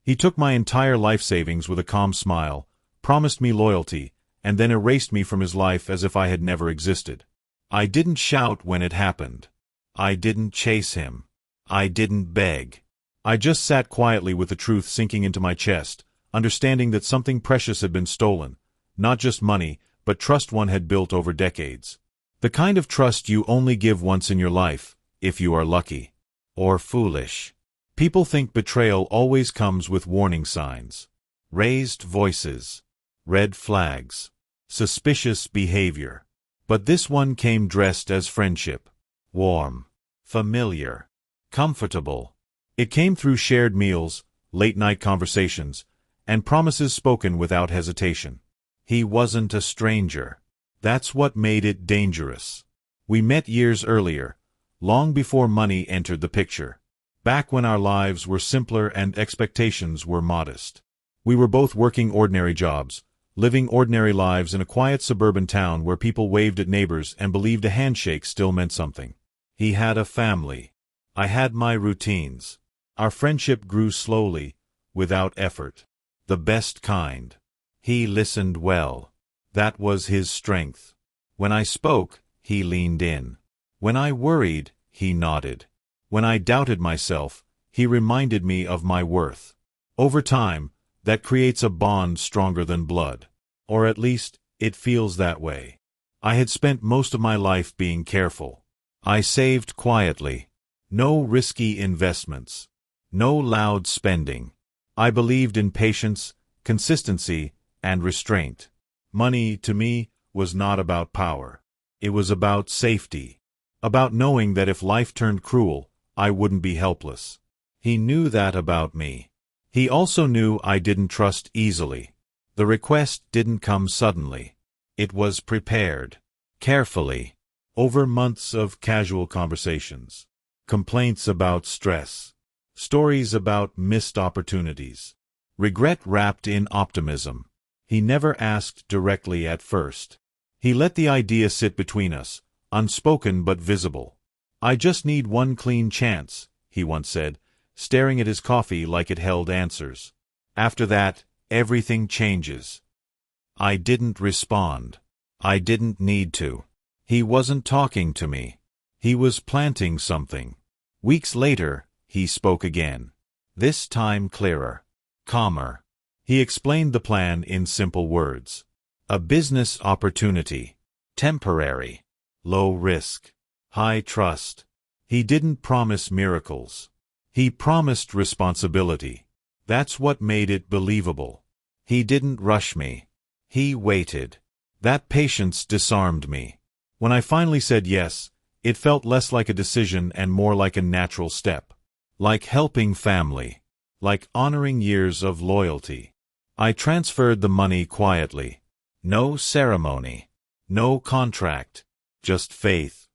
He took my entire life savings with a calm smile, promised me loyalty, and then erased me from his life as if I had never existed. I didn't shout when it happened. I didn't chase him. I didn't beg. I just sat quietly with the truth sinking into my chest, understanding that something precious had been stolen, not just money, but trust one had built over decades. The kind of trust you only give once in your life, if you are lucky. Or foolish. People think betrayal always comes with warning signs. Raised voices. Red flags. Suspicious behavior. But this one came dressed as friendship. Warm. Familiar. Comfortable. It came through shared meals, late-night conversations, and promises spoken without hesitation. He wasn't a stranger. That's what made it dangerous. We met years earlier, long before money entered the picture. Back when our lives were simpler and expectations were modest. We were both working ordinary jobs, living ordinary lives in a quiet suburban town where people waved at neighbors and believed a handshake still meant something. He had a family. I had my routines. Our friendship grew slowly, without effort. The best kind. He listened well. That was his strength. When I spoke, he leaned in. When I worried, he nodded. When I doubted myself, he reminded me of my worth. Over time, that creates a bond stronger than blood. Or at least, it feels that way. I had spent most of my life being careful. I saved quietly. No risky investments. No loud spending. I believed in patience, consistency, and restraint. Money, to me, was not about power. It was about safety. About knowing that if life turned cruel, I wouldn't be helpless. He knew that about me. He also knew I didn't trust easily. The request didn't come suddenly. It was prepared. Carefully. Over months of casual conversations. Complaints about stress. Stories about missed opportunities. Regret wrapped in optimism. He never asked directly at first. He let the idea sit between us, unspoken but visible. "I just need one clean chance," he once said, staring at his coffee like it held answers. After that, everything changes. I didn't respond. I didn't need to. He wasn't talking to me. He was planting something. Weeks later, he spoke again. This time clearer. Calmer. He explained the plan in simple words. A business opportunity. Temporary. Low risk. High trust. He didn't promise miracles. He promised responsibility. That's what made it believable. He didn't rush me. He waited. That patience disarmed me. When I finally said yes, it felt less like a decision and more like a natural step. Like helping family. Like honoring years of loyalty. I transferred the money quietly. No ceremony. No contract. Just faith.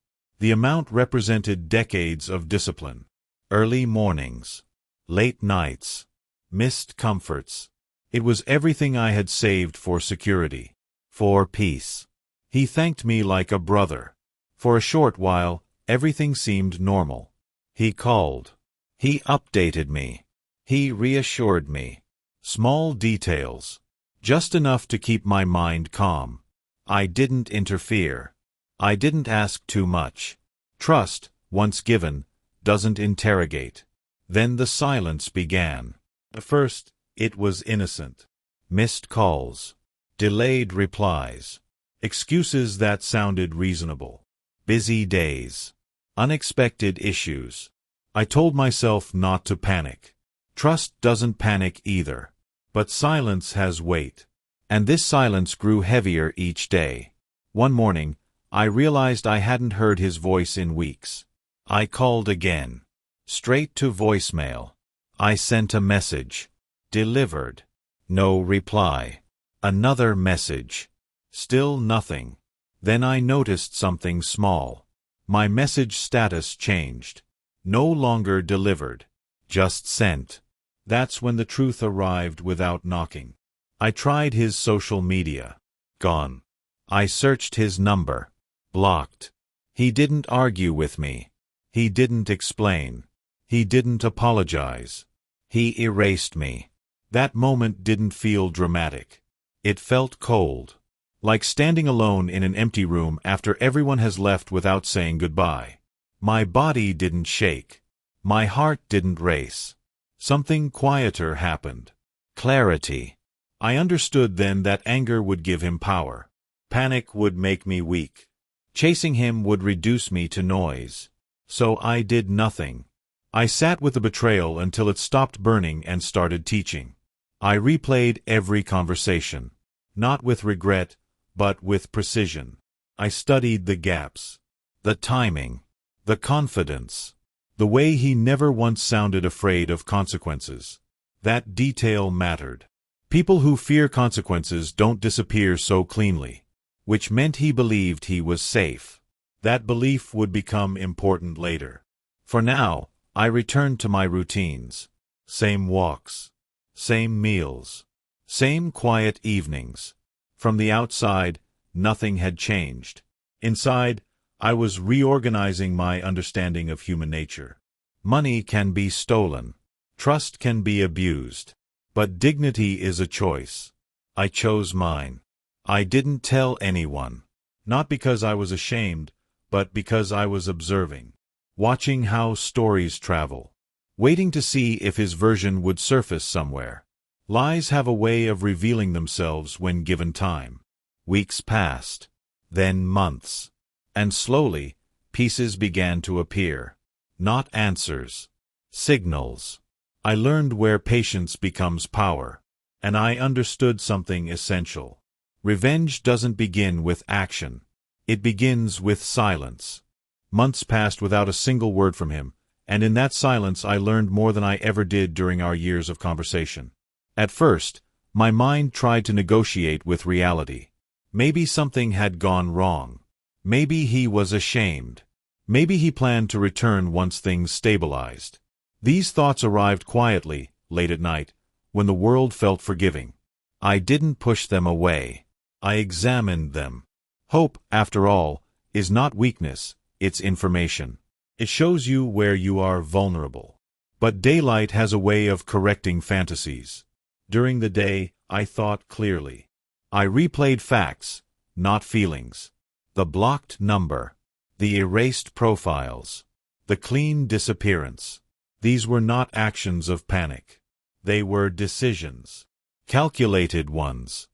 The amount represented decades of discipline. Early mornings. Late nights. Missed comforts. It was everything I had saved for security. For peace. He thanked me like a brother. For a short while, everything seemed normal. He called. He updated me. He reassured me. Small details. Just enough to keep my mind calm. I didn't interfere. I didn't ask too much. Trust, once given, doesn't interrogate. Then the silence began. At first, it was innocent. Missed calls. Delayed replies. Excuses that sounded reasonable. Busy days. Unexpected issues. I told myself not to panic. Trust doesn't panic either. But silence has weight. And this silence grew heavier each day. One morning, I realized I hadn't heard his voice in weeks. I called again. Straight to voicemail. I sent a message. Delivered. No reply. Another message. Still nothing. Then I noticed something small. My message status changed. No longer delivered. Just sent. That's when the truth arrived without knocking. I tried his social media. Gone. I searched his number. Blocked. He didn't argue with me. He didn't explain. He didn't apologize. He erased me. That moment didn't feel dramatic. It felt cold. Like standing alone in an empty room after everyone has left without saying goodbye. My body didn't shake. My heart didn't race. Something quieter happened. Clarity. I understood then that anger would give him power. Panic would make me weak. Chasing him would reduce me to noise. So I did nothing. I sat with the betrayal until it stopped burning and started teaching. I replayed every conversation. Not with regret, but with precision. I studied the gaps. The timing. The confidence. The way he never once sounded afraid of consequences. That detail mattered. People who fear consequences don't disappear so cleanly. Which meant he believed he was safe. That belief would become important later. For now, I returned to my routines. Same walks. Same meals. Same quiet evenings. From the outside, nothing had changed. Inside, I was reorganizing my understanding of human nature. Money can be stolen. Trust can be abused. But dignity is a choice. I chose mine. I didn't tell anyone. Not because I was ashamed, but because I was observing. Watching how stories travel. Waiting to see if his version would surface somewhere. Lies have a way of revealing themselves when given time. Weeks passed. Then months. And slowly, pieces began to appear. Not answers. Signals. I learned where patience becomes power. And I understood something essential. Revenge doesn't begin with action. It begins with silence. Months passed without a single word from him, and in that silence I learned more than I ever did during our years of conversation. At first, my mind tried to negotiate with reality. Maybe something had gone wrong. Maybe he was ashamed. Maybe he planned to return once things stabilized. These thoughts arrived quietly, late at night, when the world felt forgiving. I didn't push them away. I examined them. Hope, after all, is not weakness, it's information. It shows you where you are vulnerable. But daylight has a way of correcting fantasies. During the day, I thought clearly. I replayed facts, not feelings. The blocked number. The erased profiles. The clean disappearance. These were not actions of panic. They were decisions. Calculated ones.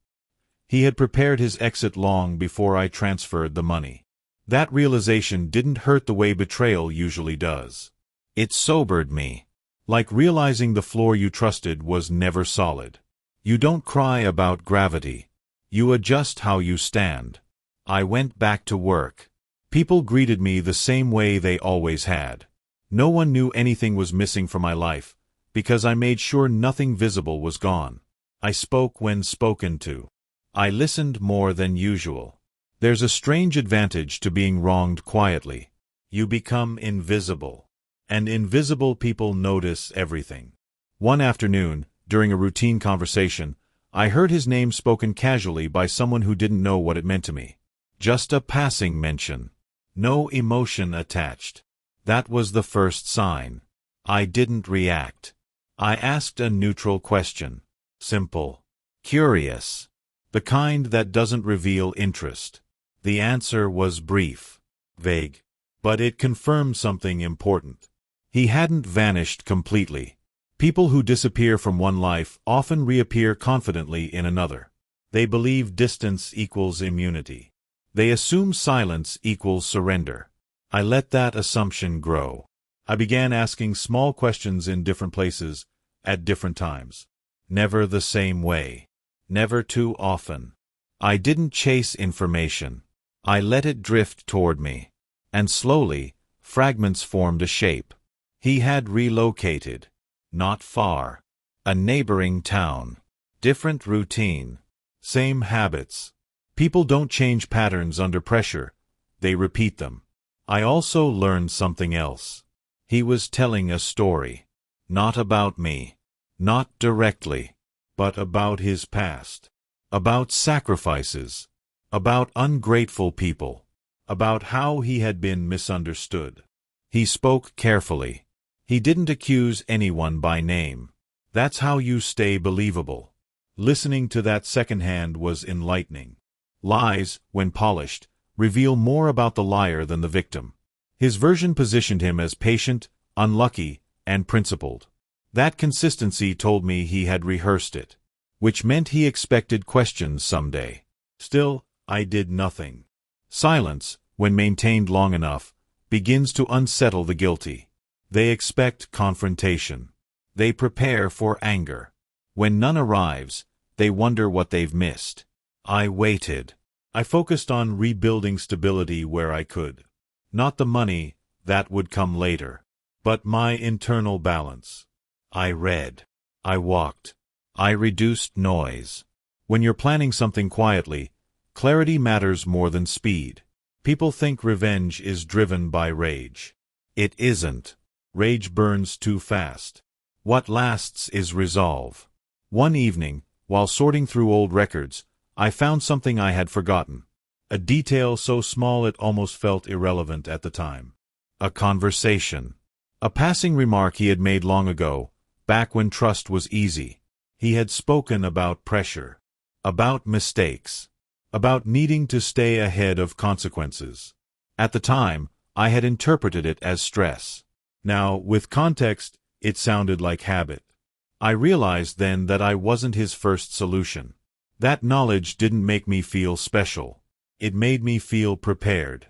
He had prepared his exit long before I transferred the money. That realization didn't hurt the way betrayal usually does. It sobered me. Like realizing the floor you trusted was never solid. You don't cry about gravity. You adjust how you stand. I went back to work. People greeted me the same way they always had. No one knew anything was missing from my life, because I made sure nothing visible was gone. I spoke when spoken to. I listened more than usual. There's a strange advantage to being wronged quietly. You become invisible. And invisible people notice everything. One afternoon, during a routine conversation, I heard his name spoken casually by someone who didn't know what it meant to me. Just a passing mention. No emotion attached. That was the first sign. I didn't react. I asked a neutral question. Simple. Curious. The kind that doesn't reveal interest. The answer was brief. Vague. But it confirmed something important. He hadn't vanished completely. People who disappear from one life often reappear confidently in another. They believe distance equals immunity. They assume silence equals surrender. I let that assumption grow. I began asking small questions in different places, at different times. Never the same way. Never too often. I didn't chase information. I let it drift toward me. And slowly, fragments formed a shape. He had relocated. Not far. A neighboring town. Different routine. Same habits. People don't change patterns under pressure. They repeat them. I also learned something else. He was telling a story. Not about me. Not directly. But about his past. About sacrifices. About ungrateful people. About how he had been misunderstood. He spoke carefully. He didn't accuse anyone by name. That's how you stay believable. Listening to that secondhand was enlightening. Lies, when polished, reveal more about the liar than the victim. His version positioned him as patient, unlucky, and principled. That consistency told me he had rehearsed it, which meant he expected questions someday. Still, I did nothing. Silence, when maintained long enough, begins to unsettle the guilty. They expect confrontation. They prepare for anger. When none arrives, they wonder what they've missed. I waited. I focused on rebuilding stability where I could. Not the money, that would come later, but my internal balance. I read. I walked. I reduced noise. When you're planning something quietly, clarity matters more than speed. People think revenge is driven by rage. It isn't. Rage burns too fast. What lasts is resolve. One evening, while sorting through old records, I found something I had forgotten. A detail so small it almost felt irrelevant at the time. A conversation. A passing remark he had made long ago, back when trust was easy. He had spoken about pressure, about mistakes, about needing to stay ahead of consequences. At the time, I had interpreted it as stress. Now, with context, it sounded like habit. I realized then that I wasn't his first solution. That knowledge didn't make me feel special. It made me feel prepared.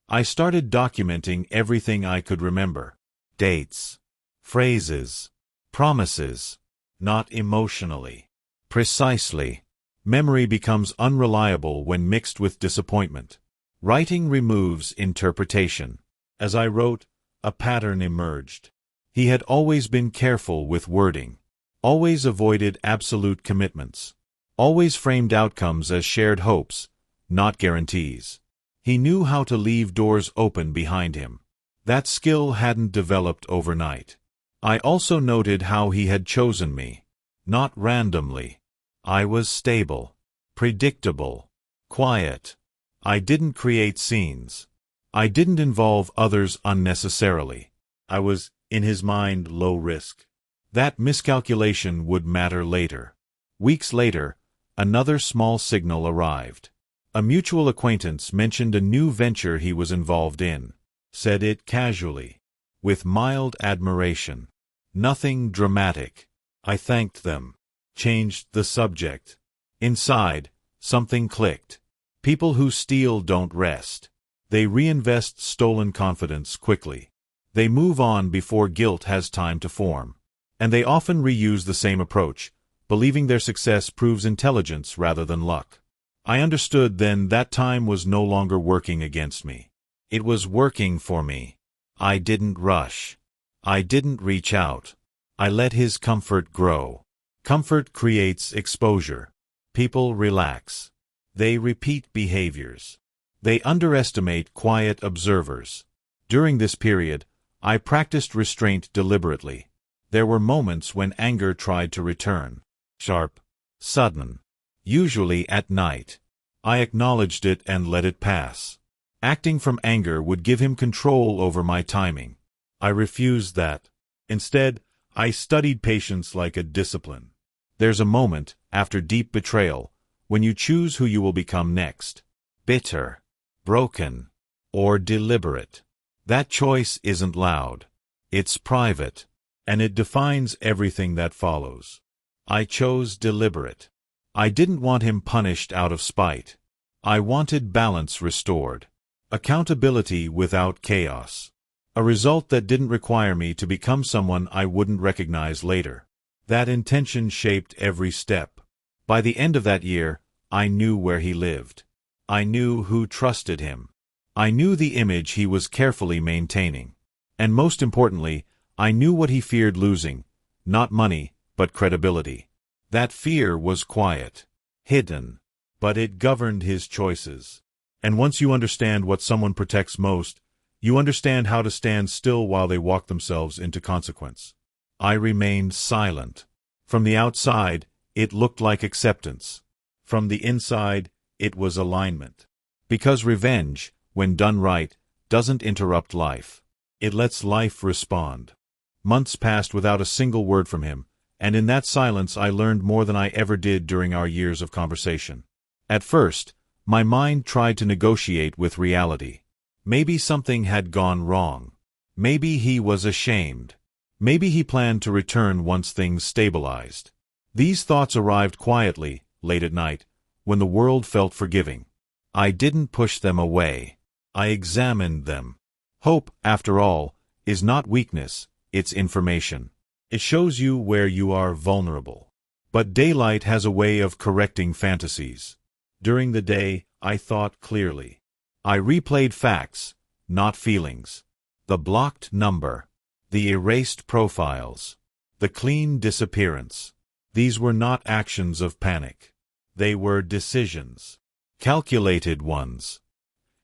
I started documenting everything I could remember. Dates, phrases, promises. Not emotionally. Precisely. Memory becomes unreliable when mixed with disappointment. Writing removes interpretation. As I wrote, a pattern emerged. He had always been careful with wording, always avoided absolute commitments, always framed outcomes as shared hopes, not guarantees. He knew how to leave doors open behind him. That skill hadn't developed overnight. I also noted how he had chosen me. Not randomly. I was stable, predictable, quiet. I didn't create scenes. I didn't involve others unnecessarily. I was, in his mind, low risk. That miscalculation would matter later. Weeks later, another small signal arrived. A mutual acquaintance mentioned a new venture he was involved in. Said it casually, with mild admiration. Nothing dramatic. I thanked them. Changed the subject. Inside, something clicked. People who steal don't rest. They reinvest stolen confidence quickly. They move on before guilt has time to form. And they often reuse the same approach, believing their success proves intelligence rather than luck. I understood then that time was no longer working against me. It was working for me. I didn't rush. I didn't reach out. I let his comfort grow. Comfort creates exposure. People relax. They repeat behaviors. They underestimate quiet observers. During this period, I practiced restraint deliberately. There were moments when anger tried to return. Sharp. Sudden. Usually at night. I acknowledged it and let it pass. Acting from anger would give him control over my timing. I refused that. Instead, I studied patience like a discipline. There's a moment, after deep betrayal, when you choose who you will become next. Bitter, broken, or deliberate. That choice isn't loud. It's private, and it defines everything that follows. I chose deliberate. I didn't want him punished out of spite. I wanted balance restored. Accountability without chaos. A result that didn't require me to become someone I wouldn't recognize later. That intention shaped every step. By the end of that year, I knew where he lived. I knew who trusted him. I knew the image he was carefully maintaining. And most importantly, I knew what he feared losing. Not money, but credibility. That fear was quiet, hidden, but it governed his choices. And once you understand what someone protects most, you understand how to stand still while they walk themselves into consequence. I remained silent. From the outside, it looked like acceptance. From the inside, it was alignment. Because revenge, when done right, doesn't interrupt life. It lets life respond. Months passed without a single word from him, and in that silence I learned more than I ever did during our years of conversation. At first, my mind tried to negotiate with reality. Maybe something had gone wrong. Maybe he was ashamed. Maybe he planned to return once things stabilized. These thoughts arrived quietly, late at night, when the world felt forgiving. I didn't push them away. I examined them. Hope, after all, is not weakness, it's information. It shows you where you are vulnerable. But daylight has a way of correcting fantasies. During the day, I thought clearly. I replayed facts, not feelings. The blocked number. The erased profiles. The clean disappearance. These were not actions of panic. They were decisions. Calculated ones.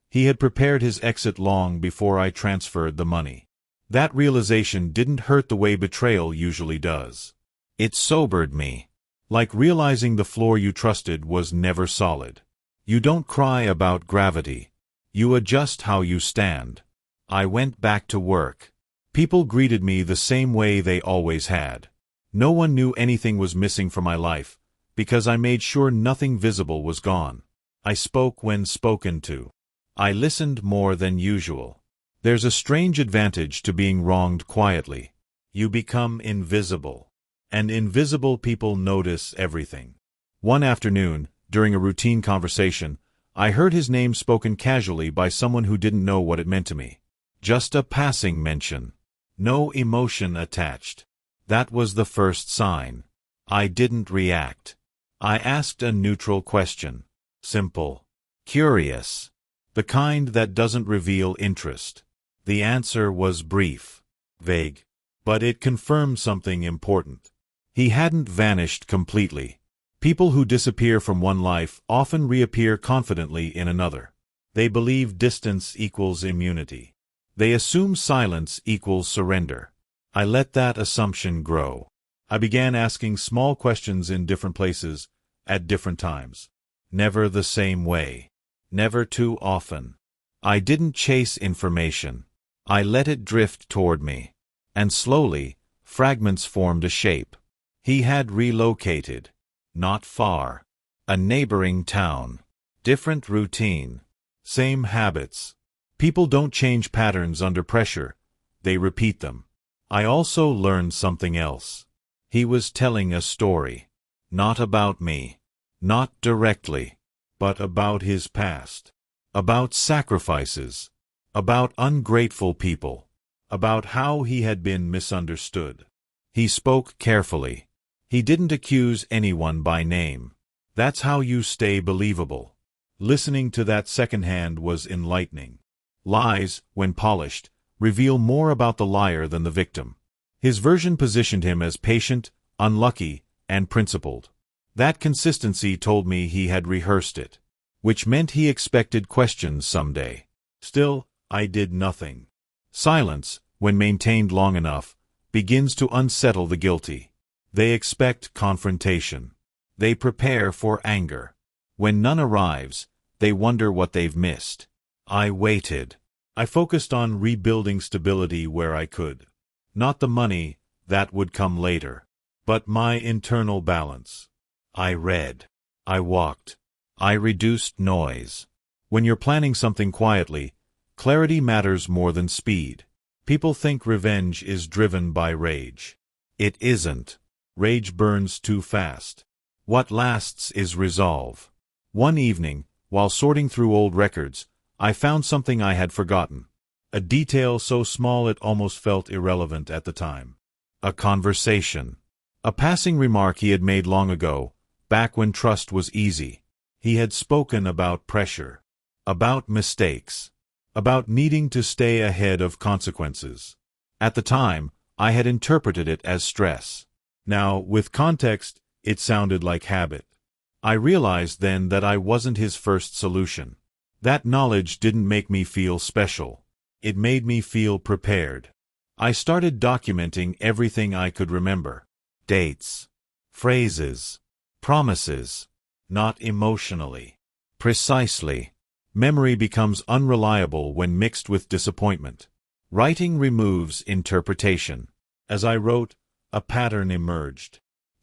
He had prepared his exit long before I transferred the money. That realization didn't hurt the way betrayal usually does. It sobered me. Like realizing the floor you trusted was never solid. You don't cry about gravity. You adjust how you stand. I went back to work. People greeted me the same way they always had. No one knew anything was missing from my life, because I made sure nothing visible was gone. I spoke when spoken to. I listened more than usual. There's a strange advantage to being wronged quietly. You become invisible. And invisible people notice everything. One afternoon, during a routine conversation, I heard his name spoken casually by someone who didn't know what it meant to me. Just a passing mention. No emotion attached. That was the first sign. I didn't react. I asked a neutral question. Simple. Curious. The kind that doesn't reveal interest. The answer was brief. Vague. But it confirmed something important. He hadn't vanished completely. People who disappear from one life often reappear confidently in another. They believe distance equals immunity. They assume silence equals surrender. I let that assumption grow. I began asking small questions in different places, at different times. Never the same way. Never too often. I didn't chase information. I let it drift toward me. And slowly, fragments formed a shape. He had relocated. Not far. A neighboring town. Different routine. Same habits. People don't change patterns under pressure. They repeat them. I also learned something else. He was telling a story. Not about me. Not directly. But about his past. About sacrifices. About ungrateful people. About how he had been misunderstood. He spoke carefully. He didn't accuse anyone by name. That's how you stay believable. Listening to that secondhand was enlightening. Lies, when polished, reveal more about the liar than the victim. His version positioned him as patient, unlucky, and principled. That consistency told me he had rehearsed it, which meant he expected questions someday. Still, I did nothing. Silence, when maintained long enough, begins to unsettle the guilty. They expect confrontation. They prepare for anger. When none arrives, they wonder what they've missed. I waited. I focused on rebuilding stability where I could. Not the money, that would come later. But my internal balance. I read. I walked. I reduced noise. When you're planning something quietly, clarity matters more than speed. People think revenge is driven by rage. It isn't. Rage burns too fast. What lasts is resolve. One evening, while sorting through old records, I found something I had forgotten. A detail so small it almost felt irrelevant at the time. A conversation. A passing remark he had made long ago, back when trust was easy. He had spoken about pressure. About mistakes. About needing to stay ahead of consequences. At the time, I had interpreted it as stress. Now, with context, it sounded like habit. I realized then that I wasn't his first solution. That knowledge didn't make me feel special. It made me feel prepared. I started documenting everything I could remember. Dates. Phrases. Promises. Not emotionally. Precisely. Memory becomes unreliable when mixed with disappointment. Writing removes interpretation. As I wrote, a pattern emerged.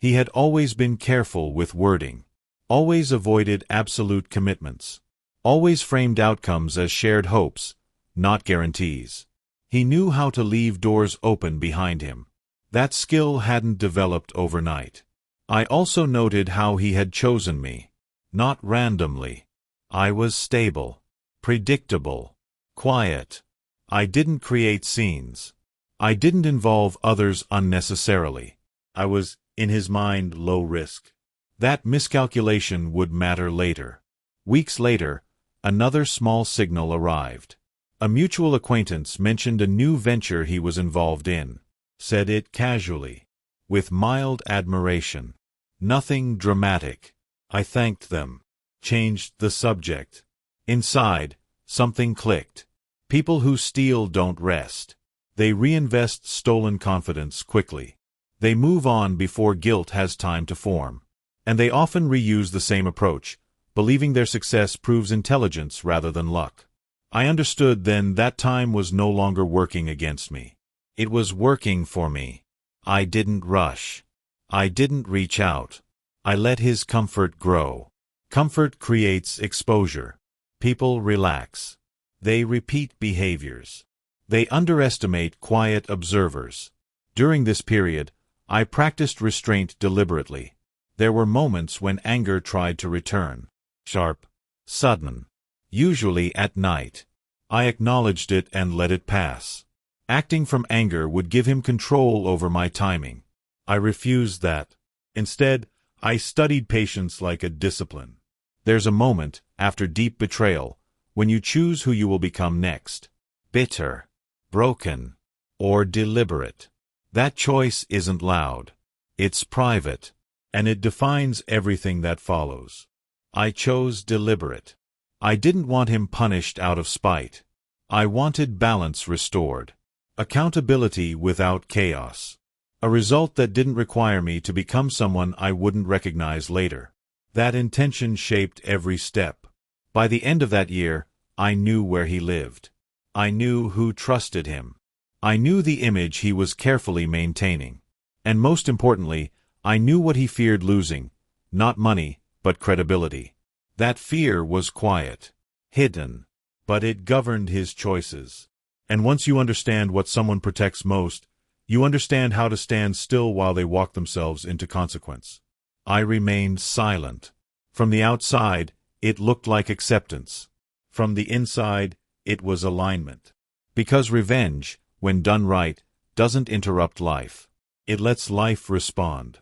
He had always been careful with wording, always avoided absolute commitments, always framed outcomes as shared hopes, not guarantees. He knew how to leave doors open behind him. That skill hadn't developed overnight. I also noted how he had chosen me. Not randomly. I was stable, predictable, quiet. I didn't create scenes. I didn't involve others unnecessarily. I was, in his mind, low risk. That miscalculation would matter later. Weeks later, another small signal arrived. A mutual acquaintance mentioned a new venture he was involved in. Said it casually, with mild admiration. Nothing dramatic. I thanked them. Changed the subject. Inside, something clicked. People who steal don't rest. They reinvest stolen confidence quickly. They move on before guilt has time to form. And they often reuse the same approach, believing their success proves intelligence rather than luck. I understood then that time was no longer working against me. It was working for me. I didn't rush. I didn't reach out. I let his comfort grow. Comfort creates exposure. People relax. They repeat behaviors. They underestimate quiet observers. During this period, I practiced restraint deliberately. There were moments when anger tried to return. Sharp, sudden, usually at night. I acknowledged it and let it pass. Acting from anger would give him control over my timing. I refused that. Instead, I studied patience like a discipline. There's a moment, after deep betrayal, when you choose who you will become next. Bitter, broken, or deliberate. That choice isn't loud. It's private, and it defines everything that follows. I chose deliberate. I didn't want him punished out of spite. I wanted balance restored. Accountability without chaos. A result that didn't require me to become someone I wouldn't recognize later. That intention shaped every step. By the end of that year, I knew where he lived. I knew who trusted him. I knew the image he was carefully maintaining. And most importantly, I knew what he feared losing, not money, but credibility. That fear was quiet, hidden, but it governed his choices. And once you understand what someone protects most, you understand how to stand still while they walk themselves into consequence. I remained silent. From the outside, it looked like acceptance. From the inside, it was alignment. Because revenge, when done right, doesn't interrupt life. It lets life respond.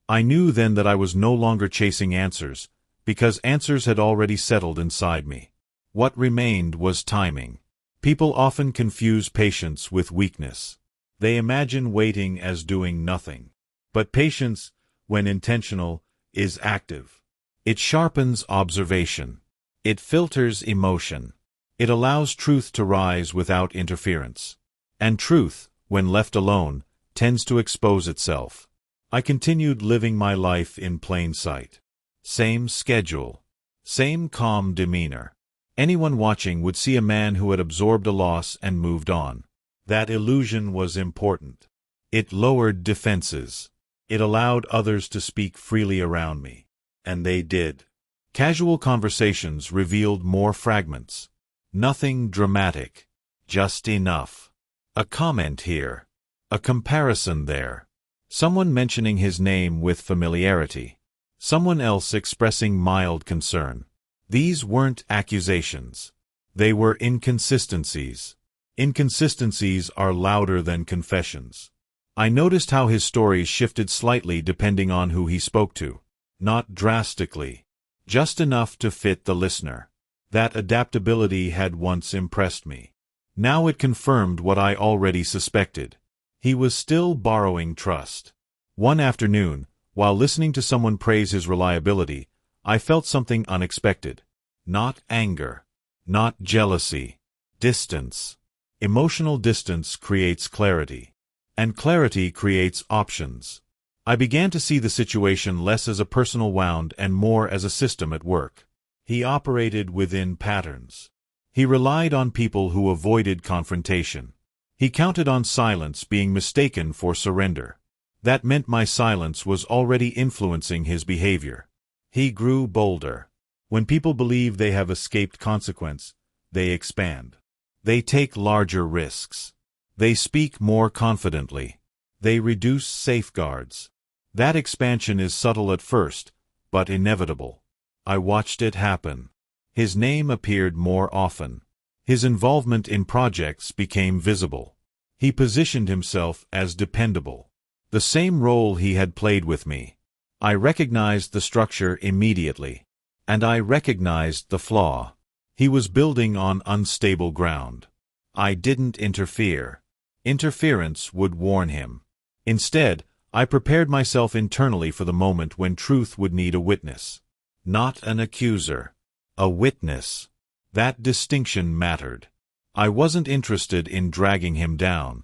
I knew then that I was no longer chasing answers, because answers had already settled inside me. What remained was timing. People often confuse patience with weakness. They imagine waiting as doing nothing. But patience, when intentional, is active. It sharpens observation. It filters emotion. It allows truth to rise without interference. And truth, when left alone, tends to expose itself. I continued living my life in plain sight. Same schedule. Same calm demeanor. Anyone watching would see a man who had absorbed a loss and moved on. That illusion was important. It lowered defenses. It allowed others to speak freely around me. And they did. Casual conversations revealed more fragments. Nothing dramatic. Just enough. A comment here. A comparison there. Someone mentioning his name with familiarity. Someone else expressing mild concern. These weren't accusations. They were inconsistencies. Inconsistencies are louder than confessions. I noticed how his stories shifted slightly depending on who he spoke to. Not drastically. Just enough to fit the listener. That adaptability had once impressed me. Now it confirmed what I already suspected. He was still borrowing trust. One afternoon, while listening to someone praise his reliability, I felt something unexpected. Not anger. Not jealousy. Distance. Emotional distance creates clarity. And clarity creates options. I began to see the situation less as a personal wound and more as a system at work. He operated within patterns. He relied on people who avoided confrontation. He counted on silence being mistaken for surrender. That meant my silence was already influencing his behavior. He grew bolder. When people believe they have escaped consequence, they expand. They take larger risks. They speak more confidently. They reduce safeguards. That expansion is subtle at first, but inevitable. I watched it happen. His name appeared more often. His involvement in projects became visible. He positioned himself as dependable. The same role he had played with me. I recognized the structure immediately. And I recognized the flaw. He was building on unstable ground. I didn't interfere. Interference would warn him. Instead, I prepared myself internally for the moment when truth would need a witness. Not an accuser. A witness. That distinction mattered. I wasn't interested in dragging him down.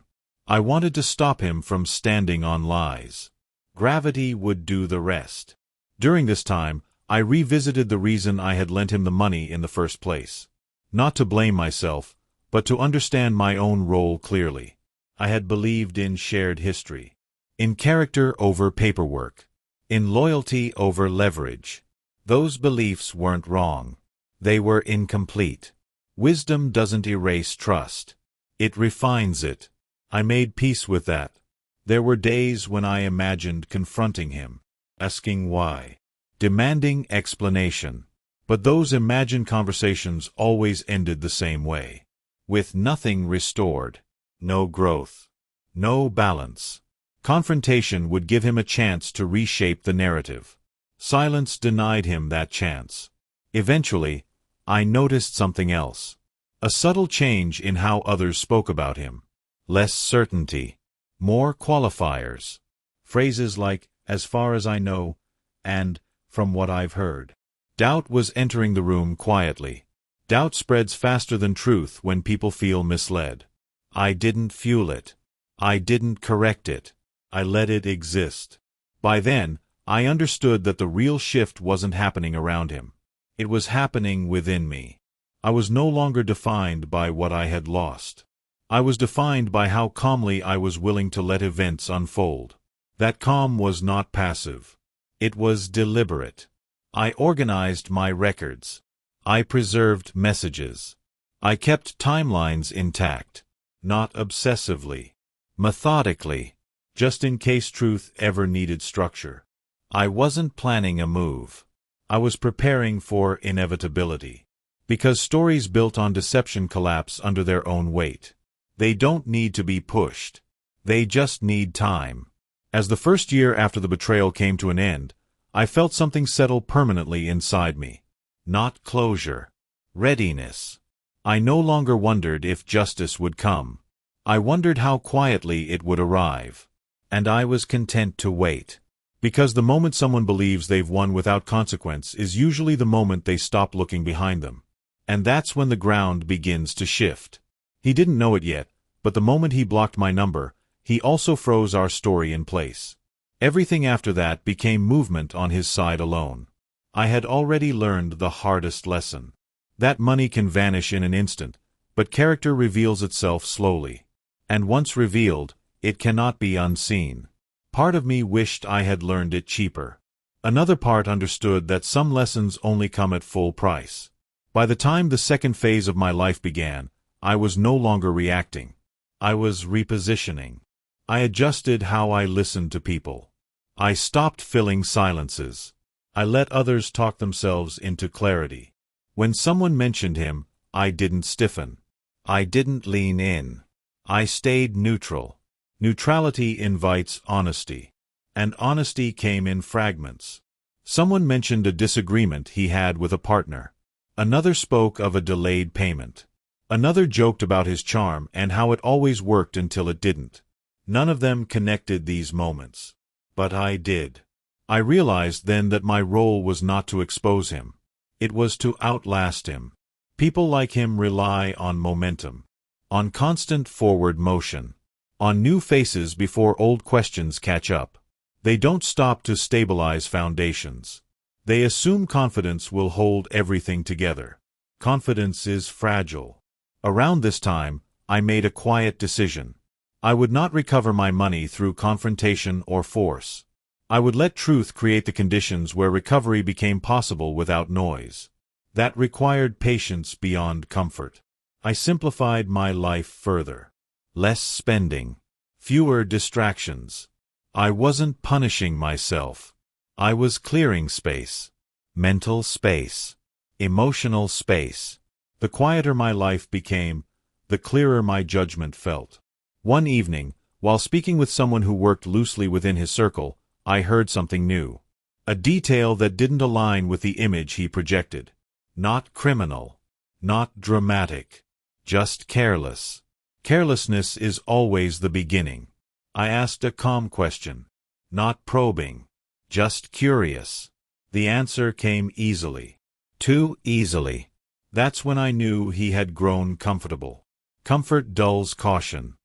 I wanted to stop him from standing on lies. Gravity would do the rest. During this time, I revisited the reason I had lent him the money in the first place. Not to blame myself, but to understand my own role clearly. I had believed in shared history. In character over paperwork. In loyalty over leverage. Those beliefs weren't wrong. They were incomplete. Wisdom doesn't erase trust. It refines it. I made peace with that. There were days when I imagined confronting him, asking why, demanding explanation. But those imagined conversations always ended the same way. With nothing restored. No growth. No balance. Confrontation would give him a chance to reshape the narrative. Silence denied him that chance. Eventually, I noticed something else. A subtle change in how others spoke about him. Less certainty. More qualifiers. Phrases like, as far as I know, and, from what I've heard. Doubt was entering the room quietly. Doubt spreads faster than truth when people feel misled. I didn't fuel it. I didn't correct it. I let it exist. By then, I understood that the real shift wasn't happening around him. It was happening within me. I was no longer defined by what I had lost. I was defined by how calmly I was willing to let events unfold. That calm was not passive. It was deliberate. I organized my records. I preserved messages. I kept timelines intact. Not obsessively. Methodically. Just in case truth ever needed structure. I wasn't planning a move. I was preparing for inevitability. Because stories built on deception collapse under their own weight. They don't need to be pushed. They just need time. As the first year after the betrayal came to an end, I felt something settle permanently inside me. Not closure. Readiness. I no longer wondered if justice would come. I wondered how quietly it would arrive. And I was content to wait. Because the moment someone believes they've won without consequence is usually the moment they stop looking behind them. And that's when the ground begins to shift. He didn't know it yet, but the moment he blocked my number, he also froze our story in place. Everything after that became movement on his side alone. I had already learned the hardest lesson. That money can vanish in an instant, but character reveals itself slowly. And once revealed, it cannot be unseen. Part of me wished I had learned it cheaper. Another part understood that some lessons only come at full price. By the time the second phase of my life began, I was no longer reacting. I was repositioning. I adjusted how I listened to people. I stopped filling silences. I let others talk themselves into clarity. When someone mentioned him, I didn't stiffen. I didn't lean in. I stayed neutral. Neutrality invites honesty. And honesty came in fragments. Someone mentioned a disagreement he had with a partner. Another spoke of a delayed payment. Another joked about his charm and how it always worked until it didn't. None of them connected these moments. But I did. I realized then that my role was not to expose him. It was to outlast him. People like him rely on momentum. On constant forward motion. On new faces before old questions catch up. They don't stop to stabilize foundations. They assume confidence will hold everything together. Confidence is fragile. Around this time, I made a quiet decision. I would not recover my money through confrontation or force. I would let truth create the conditions where recovery became possible without noise. That required patience beyond comfort. I simplified my life further. Less spending. Fewer distractions. I wasn't punishing myself. I was clearing space. Mental space. Emotional space. The quieter my life became, the clearer my judgment felt. One evening, while speaking with someone who worked loosely within his circle, I heard something new. A detail that didn't align with the image he projected. Not criminal. Not dramatic. Just careless. Carelessness is always the beginning. I asked a calm question. Not probing. Just curious. The answer came easily. Too easily. That's when I knew he had grown comfortable. Comfort dulls caution.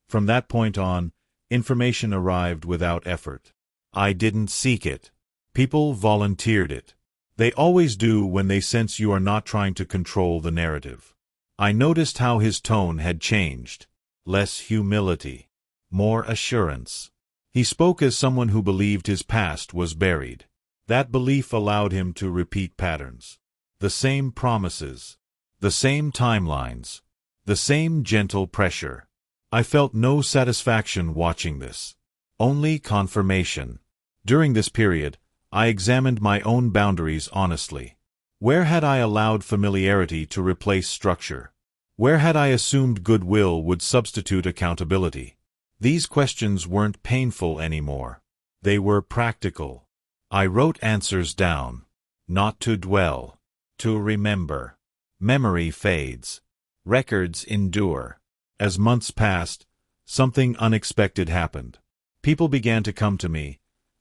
From that point on, information arrived without effort. I didn't seek it. People volunteered it. They always do when they sense you are not trying to control the narrative. I noticed how his tone had changed. Less humility. More assurance. He spoke as someone who believed his past was buried. That belief allowed him to repeat patterns. The same promises. The same timelines. The same gentle pressure. I felt no satisfaction watching this. Only confirmation. During this period, I examined my own boundaries honestly. Where had I allowed familiarity to replace structure? Where had I assumed goodwill would substitute accountability? These questions weren't painful anymore. They were practical. I wrote answers down. Not to dwell. To remember. Memory fades. Records endure. As months passed, something unexpected happened. People began to come to me,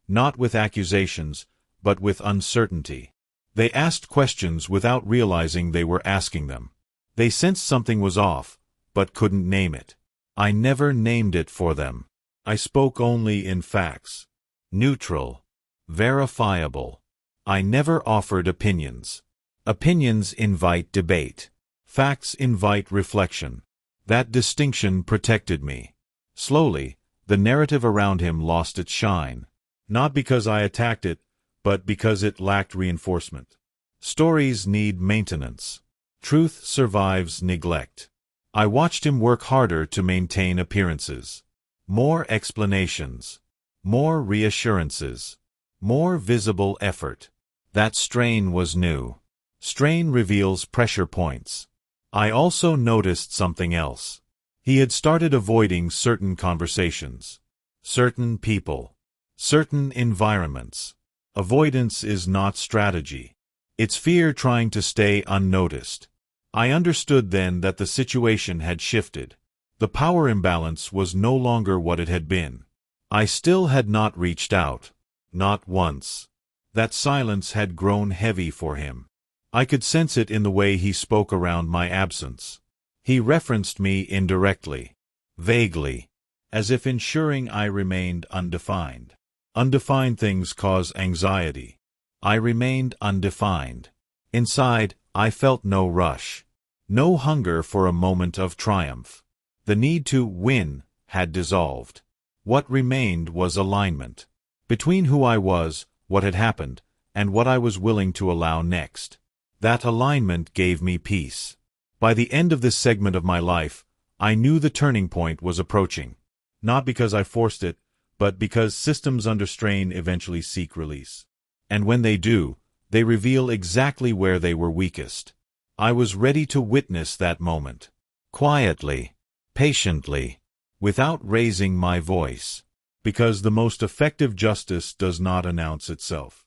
not with accusations, but with uncertainty. They asked questions without realizing they were asking them. They sensed something was off, but couldn't name it. I never named it for them. I spoke only in facts. Neutral. Verifiable. I never offered opinions. Opinions invite debate. Facts invite reflection. That distinction protected me. Slowly, the narrative around him lost its shine. Not because I attacked it, but because it lacked reinforcement. Stories need maintenance. Truth survives neglect. I watched him work harder to maintain appearances. More explanations. More reassurances. More visible effort. That strain was new. Strain reveals pressure points. I also noticed something else. He had started avoiding certain conversations. Certain people. Certain environments. Avoidance is not strategy. It's fear trying to stay unnoticed. I understood then that the situation had shifted. The power imbalance was no longer what it had been. I still had not reached out. Not once. That silence had grown heavy for him. I could sense it in the way he spoke around my absence. He referenced me indirectly. Vaguely. As if ensuring I remained undefined. Undefined things cause anxiety. I remained undefined. Inside, I felt no rush. No hunger for a moment of triumph. The need to win had dissolved. What remained was alignment. Between who I was, what had happened, and what I was willing to allow next. That alignment gave me peace. By the end of this segment of my life, I knew the turning point was approaching. Not because I forced it, but because systems under strain eventually seek release. And when they do, they reveal exactly where they were weakest. I was ready to witness that moment. Quietly. Patiently. Without raising my voice. Because the most effective justice does not announce itself.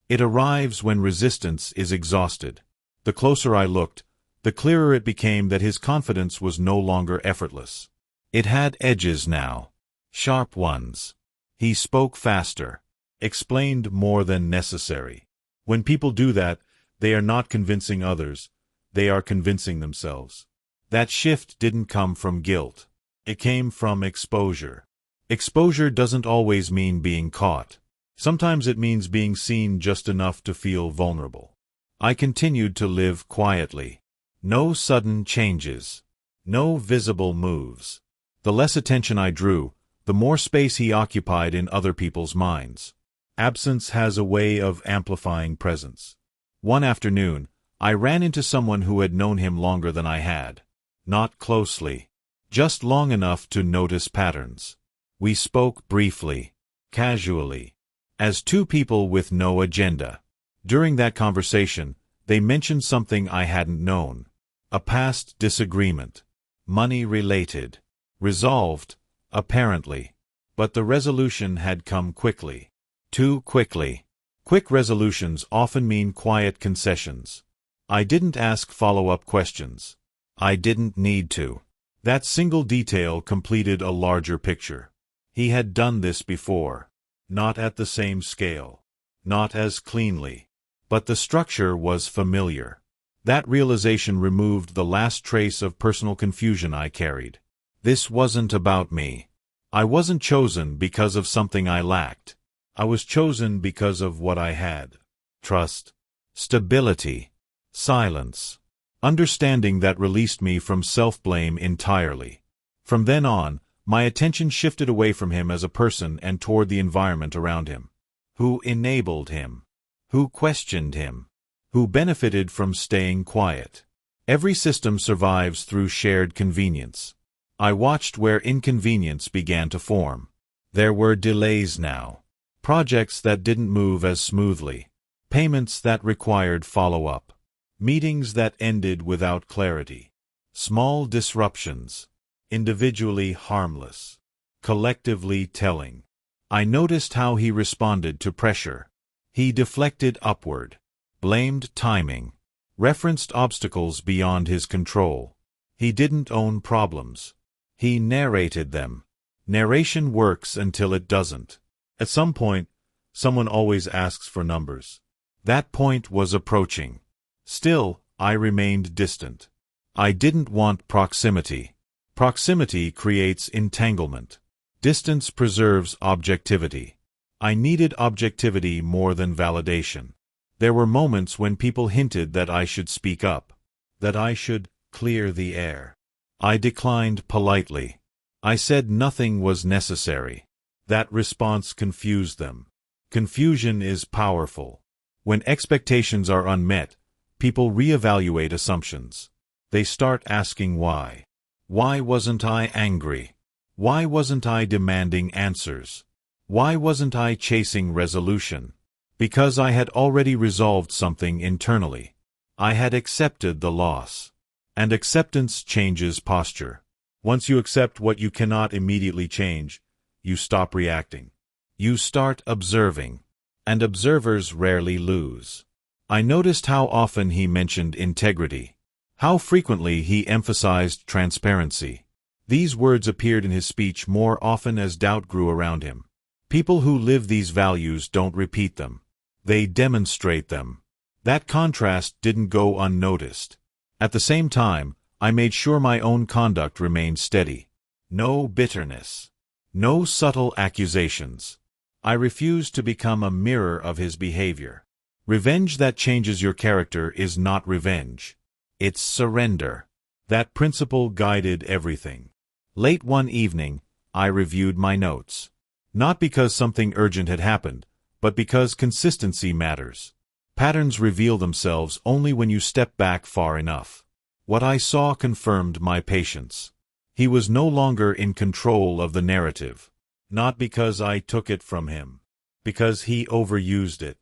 It arrives when resistance is exhausted. The closer I looked, the clearer it became that his confidence was no longer effortless. It had edges now. Sharp ones. He spoke faster. Explained more than necessary. When people do that, they are not convincing others. They are convincing themselves. That shift didn't come from guilt. It came from exposure. Exposure doesn't always mean being caught. Sometimes it means being seen just enough to feel vulnerable. I continued to live quietly. No sudden changes. No visible moves. The less attention I drew, the more space he occupied in other people's minds. Absence has a way of amplifying presence. One afternoon, I ran into someone who had known him longer than I had. Not closely. Just long enough to notice patterns. We spoke briefly, casually, as two people with no agenda. During that conversation, they mentioned something I hadn't known. A past disagreement. Money-related. Resolved, apparently. But the resolution had come quickly. Too quickly. Quick resolutions often mean quiet concessions. I didn't ask follow-up questions. I didn't need to. That single detail completed a larger picture. He had done this before. Not at the same scale. Not as cleanly. But the structure was familiar. That realization removed the last trace of personal confusion I carried. This wasn't about me. I wasn't chosen because of something I lacked. I was chosen because of what I had. Trust. Stability. Silence. Understanding that released me from self-blame entirely. From then on, my attention shifted away from him as a person and toward the environment around him. Who enabled him? Who questioned him? Who benefited from staying quiet? Every system survives through shared convenience. I watched where inconvenience began to form. There were delays now. Projects that didn't move as smoothly. Payments that required follow-up. Meetings that ended without clarity. Small disruptions. Individually harmless. Collectively telling. I noticed how he responded to pressure. He deflected upward. Blamed timing. Referenced obstacles beyond his control. He didn't own problems. He narrated them. Narration works until it doesn't. At some point, someone always asks for numbers. That point was approaching. Still, I remained distant. I didn't want proximity. Proximity creates entanglement. Distance preserves objectivity. I needed objectivity more than validation. There were moments when people hinted that I should speak up, that I should clear the air. I declined politely. I said nothing was necessary. That response confused them. Confusion is powerful. When expectations are unmet, people reevaluate assumptions. They start asking why. Why wasn't I angry? Why wasn't I demanding answers? Why wasn't I chasing resolution? Because I had already resolved something internally. I had accepted the loss. And acceptance changes posture. Once you accept what you cannot immediately change, you stop reacting. You start observing. And observers rarely lose. I noticed how often he mentioned integrity. How frequently he emphasized transparency. These words appeared in his speech more often as doubt grew around him. People who live these values don't repeat them. They demonstrate them. That contrast didn't go unnoticed. At the same time, I made sure my own conduct remained steady. No bitterness. No subtle accusations. I refused to become a mirror of his behavior. Revenge that changes your character is not revenge. It's surrender. That principle guided everything. Late one evening, I reviewed my notes. Not because something urgent had happened, but because consistency matters. Patterns reveal themselves only when you step back far enough. What I saw confirmed my patience. He was no longer in control of the narrative. Not because I took it from him. Because he overused it.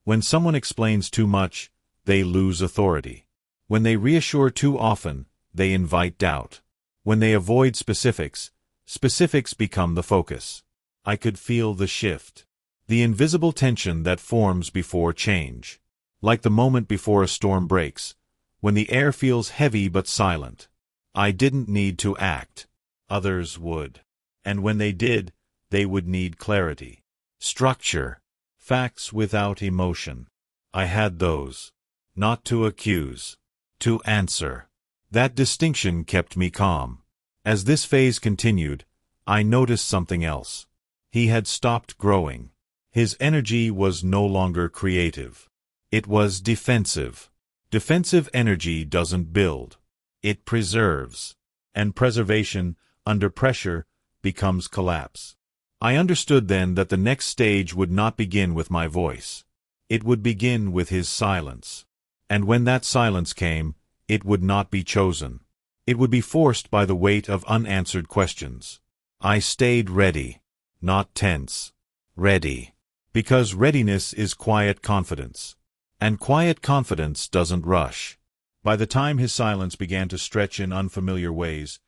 When someone explains too much, they lose authority. When they reassure too often, they invite doubt. When they avoid specifics, specifics become the focus. I could feel the shift. The invisible tension that forms before change. Like the moment before a storm breaks, when the air feels heavy but silent. I didn't need to act. Others would. And when they did, they would need clarity. Structure. Facts without emotion. I had those. Not to accuse. To answer. That distinction kept me calm. As this phase continued, I noticed something else. He had stopped growing. His energy was no longer creative. It was defensive. Defensive energy doesn't build. It preserves. And preservation, under pressure, becomes collapse. I understood then that the next stage would not begin with my voice. It would begin with his silence. And when that silence came, it would not be chosen. It would be forced by the weight of unanswered questions. I stayed ready, not tense. Ready. Because readiness is quiet confidence. And quiet confidence doesn't rush. By the time his silence began to stretch in unfamiliar ways,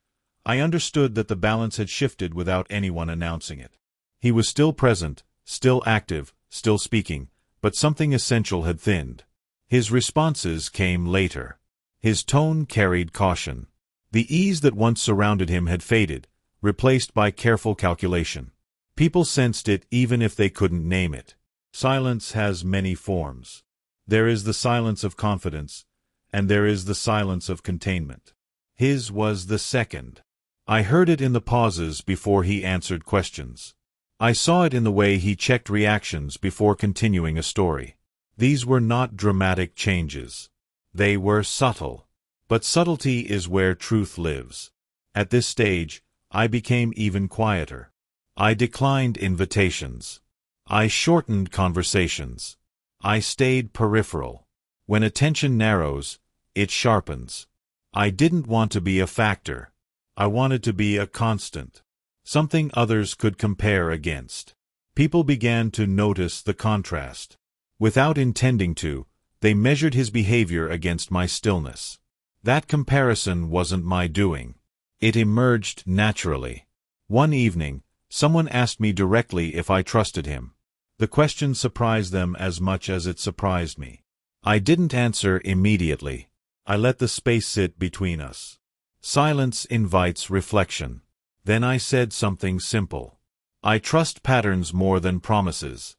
I understood that the balance had shifted without anyone announcing it. He was still present, still active, still speaking, but something essential had thinned. His responses came later. His tone carried caution. The ease that once surrounded him had faded, replaced by careful calculation. People sensed it even if they couldn't name it. Silence has many forms. There is the silence of confidence, and there is the silence of containment. His was the second. I heard it in the pauses before he answered questions. I saw it in the way he checked reactions before continuing a story. These were not dramatic changes. They were subtle. But subtlety is where truth lives. At this stage, I became even quieter. I declined invitations. I shortened conversations. I stayed peripheral. When attention narrows, it sharpens. I didn't want to be a factor. I wanted to be a constant. Something others could compare against. People began to notice the contrast. Without intending to, they measured his behavior against my stillness. That comparison wasn't my doing. It emerged naturally. One evening, someone asked me directly if I trusted him. The question surprised them as much as it surprised me. I didn't answer immediately. I let the space sit between us. Silence invites reflection. Then I said something simple. I trust patterns more than promises.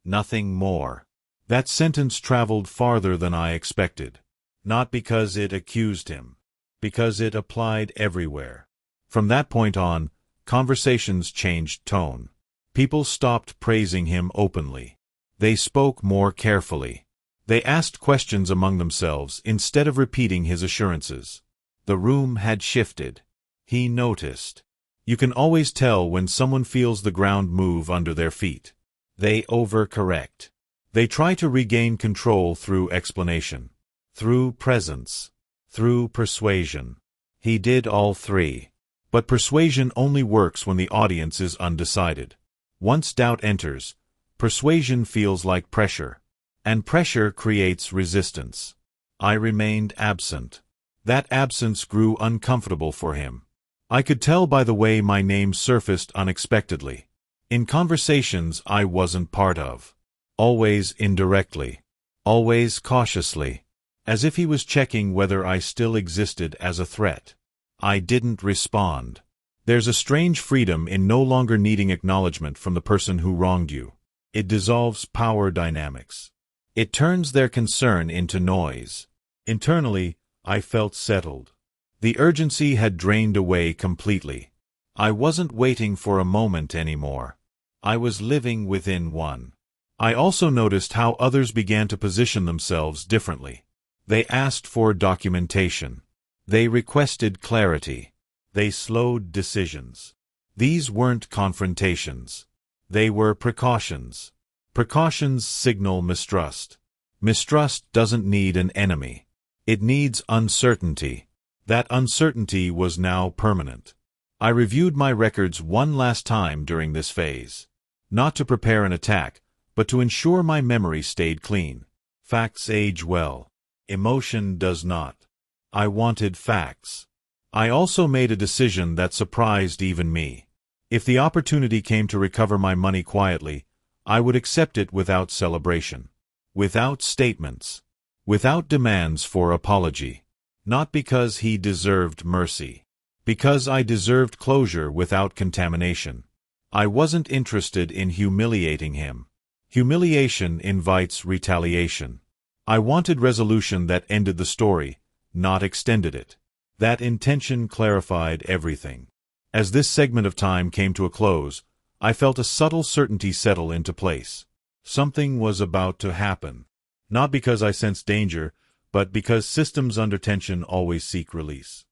Nothing more. That sentence traveled farther than I expected. Not because it accused him. Because it applied everywhere. From that point on, conversations changed tone. People stopped praising him openly. They spoke more carefully. They asked questions among themselves instead of repeating his assurances. The room had shifted. He noticed. You can always tell when someone feels the ground move under their feet. They overcorrect. They try to regain control through explanation, through presence, through persuasion. He did all three. But persuasion only works when the audience is undecided. Once doubt enters, persuasion feels like pressure. And pressure creates resistance. I remained absent. That absence grew uncomfortable for him. I could tell by the way my name surfaced unexpectedly. In conversations I wasn't part of. Always indirectly. Always cautiously. As if he was checking whether I still existed as a threat. I didn't respond. There's a strange freedom in no longer needing acknowledgement from the person who wronged you. It dissolves power dynamics. It turns their concern into noise. Internally, I felt settled. The urgency had drained away completely. I wasn't waiting for a moment anymore. I was living within one. I also noticed how others began to position themselves differently. They asked for documentation. They requested clarity. They slowed decisions. These weren't confrontations. They were precautions. Precautions signal mistrust. Mistrust doesn't need an enemy. It needs uncertainty. That uncertainty was now permanent. I reviewed my records one last time during this phase. Not to prepare an attack, but to ensure my memory stayed clean. Facts age well. Emotion does not. I wanted facts. I also made a decision that surprised even me. If the opportunity came to recover my money quietly, I would accept it without celebration. Without statements. Without demands for apology. Not because he deserved mercy. Because I deserved closure without contamination. I wasn't interested in humiliating him. Humiliation invites retaliation. I wanted resolution that ended the story, not extended it. That intention clarified everything. As this segment of time came to a close, I felt a subtle certainty settle into place. Something was about to happen. Not because I sensed danger, but because systems under tension always seek release.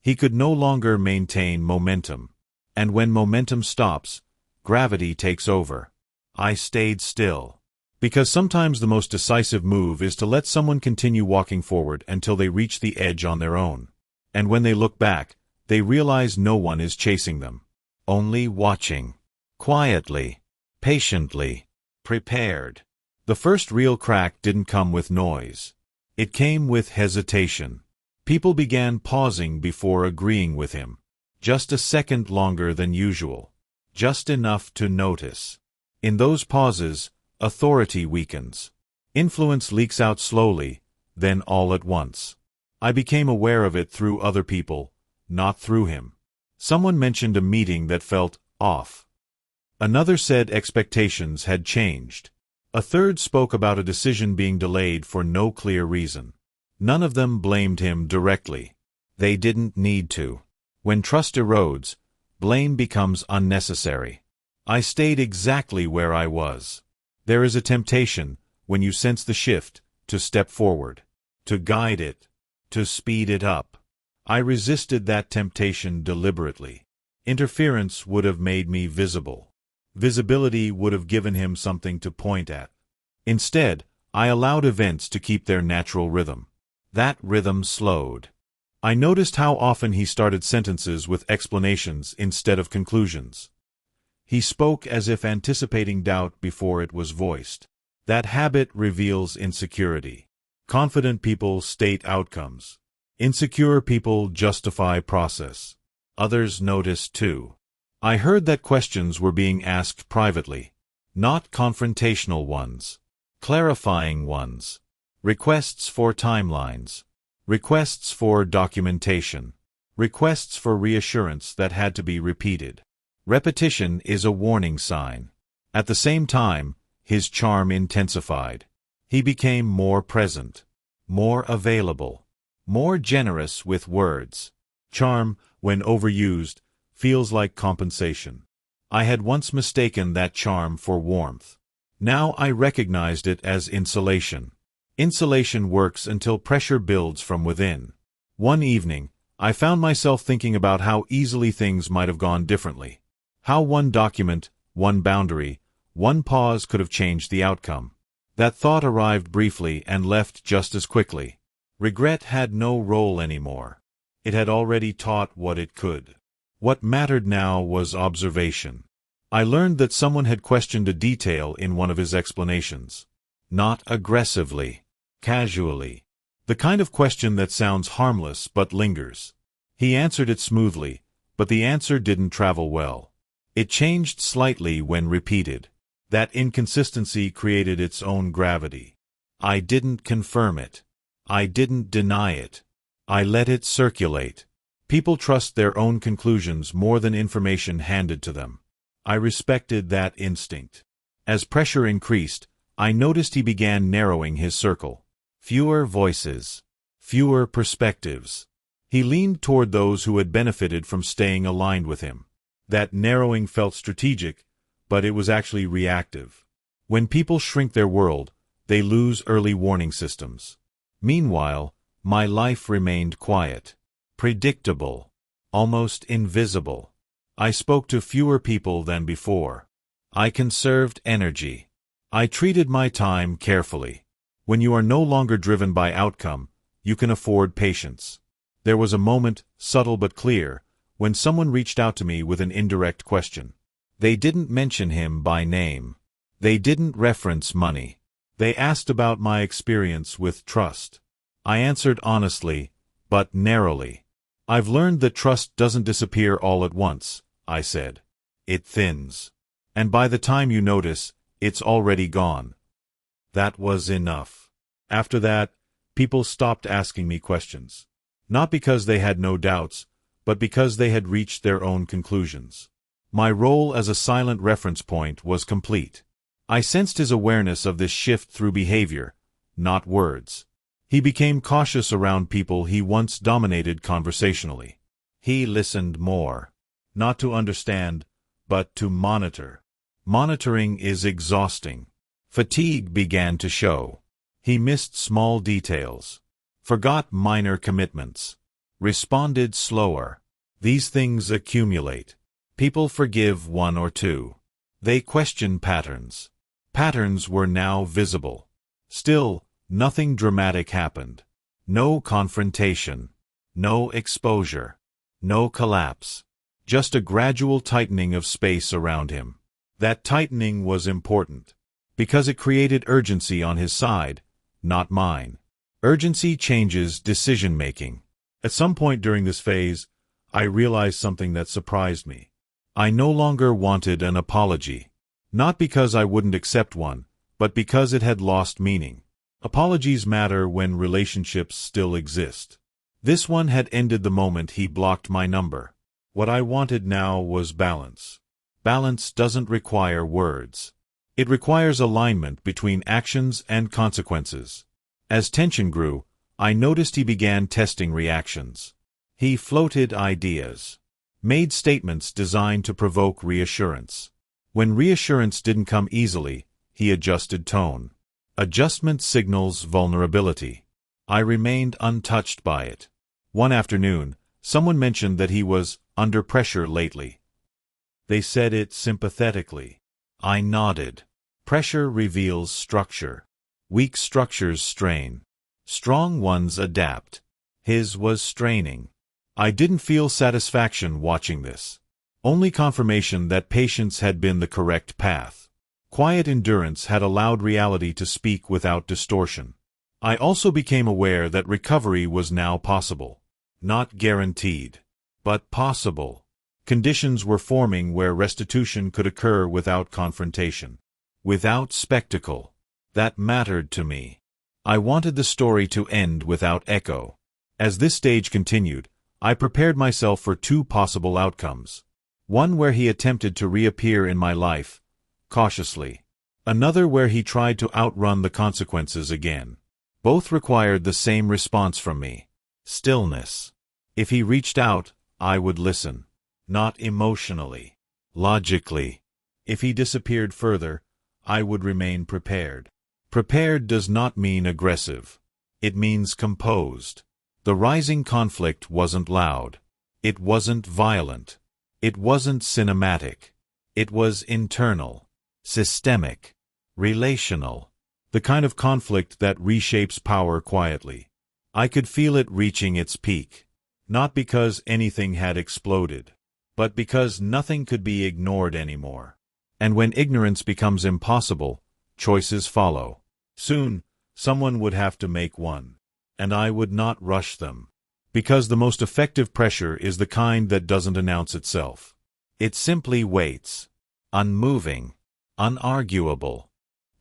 He could no longer maintain momentum. And when momentum stops, gravity takes over. I stayed still. Because sometimes the most decisive move is to let someone continue walking forward until they reach the edge on their own. And when they look back, they realize no one is chasing them. Only watching. Quietly. Patiently. Prepared. The first real crack didn't come with noise. It came with hesitation. People began pausing before agreeing with him. Just a second longer than usual. Just enough to notice. In those pauses, authority weakens. Influence leaks out slowly, then all at once. I became aware of it through other people, not through him. Someone mentioned a meeting that felt off. Another said expectations had changed. A third spoke about a decision being delayed for no clear reason. None of them blamed him directly. They didn't need to. When trust erodes, blame becomes unnecessary. I stayed exactly where I was. There is a temptation, when you sense the shift, to step forward, to guide it, to speed it up. I resisted that temptation deliberately. Interference would have made me visible. Visibility would have given him something to point at. Instead, I allowed events to keep their natural rhythm. That rhythm slowed. I noticed how often he started sentences with explanations instead of conclusions. He spoke as if anticipating doubt before it was voiced. That habit reveals insecurity. Confident people state outcomes. Insecure people justify process. Others notice too. I heard that questions were being asked privately. Not confrontational ones. Clarifying ones. Requests for timelines. Requests for documentation. Requests for reassurance that had to be repeated. Repetition is a warning sign. At the same time, his charm intensified. He became more present, more available, more generous with words. Charm, when overused, feels like compensation. I had once mistaken that charm for warmth. Now I recognized it as insulation. Insulation works until pressure builds from within. One evening, I found myself thinking about how easily things might have gone differently. How one document, one boundary, one pause could have changed the outcome. That thought arrived briefly and left just as quickly. Regret had no role anymore. It had already taught what it could. What mattered now was observation. I learned that someone had questioned a detail in one of his explanations. Not aggressively, casually. The kind of question that sounds harmless but lingers. He answered it smoothly, but the answer didn't travel well. It changed slightly when repeated. That inconsistency created its own gravity. I didn't confirm it. I didn't deny it. I let it circulate. People trust their own conclusions more than information handed to them. I respected that instinct. As pressure increased, I noticed he began narrowing his circle. Fewer voices. Fewer perspectives. He leaned toward those who had benefited from staying aligned with him. That narrowing felt strategic, but it was actually reactive. When people shrink their world, they lose early warning systems. Meanwhile, my life remained quiet. Predictable. Almost invisible. I spoke to fewer people than before. I conserved energy. I treated my time carefully. When you are no longer driven by outcome, you can afford patience. There was a moment, subtle but clear, when someone reached out to me with an indirect question. They didn't mention him by name. They didn't reference money. They asked about my experience with trust. I answered honestly, but narrowly. I've learned that trust doesn't disappear all at once, I said. It thins. And by the time you notice, it's already gone. That was enough. After that, people stopped asking me questions. Not because they had no doubts, but because they had reached their own conclusions. My role as a silent reference point was complete. I sensed his awareness of this shift through behavior, not words. He became cautious around people he once dominated conversationally. He listened more. Not to understand, but to monitor. Monitoring is exhausting. Fatigue began to show. He missed small details. Forgot minor commitments. responded slower. These things accumulate. People forgive one or two. They question patterns. Patterns were now visible. Still, nothing dramatic happened. No confrontation. No exposure. No collapse. Just a gradual tightening of space around him. That tightening was important, because it created urgency on his side, not mine. Urgency changes decision-making. At some point during this phase, I realized something that surprised me. I no longer wanted an apology. Not because I wouldn't accept one, but because it had lost meaning. Apologies matter when relationships still exist. This one had ended the moment he blocked my number. What I wanted now was balance. Balance doesn't require words. It requires alignment between actions and consequences. As tension grew, I noticed he began testing reactions. He floated ideas, made statements designed to provoke reassurance. When reassurance didn't come easily, he adjusted tone. Adjustment signals vulnerability. I remained untouched by it. One afternoon, someone mentioned that he was under pressure lately. They said it sympathetically. I nodded. Pressure reveals structure. Weak structures strain. Strong ones adapt. His was straining. I didn't feel satisfaction watching this. Only confirmation that patience had been the correct path. Quiet endurance had allowed reality to speak without distortion. I also became aware that recovery was now possible. Not guaranteed, but possible. Conditions were forming where restitution could occur without confrontation, without spectacle. That mattered to me. I wanted the story to end without echo. As this stage continued, I prepared myself for two possible outcomes. One where he attempted to reappear in my life, cautiously. Another where he tried to outrun the consequences again. Both required the same response from me. Stillness. If he reached out, I would listen. Not emotionally. Logically. If he disappeared further, I would remain prepared. Prepared does not mean aggressive. It means composed. The rising conflict wasn't loud. It wasn't violent. It wasn't cinematic. It was internal, systemic, relational. The kind of conflict that reshapes power quietly. I could feel it reaching its peak. Not because anything had exploded, but because nothing could be ignored anymore. And when ignorance becomes impossible, choices follow. Soon, someone would have to make one. And I would not rush them. Because the most effective pressure is the kind that doesn't announce itself. It simply waits. Unmoving. Unarguable.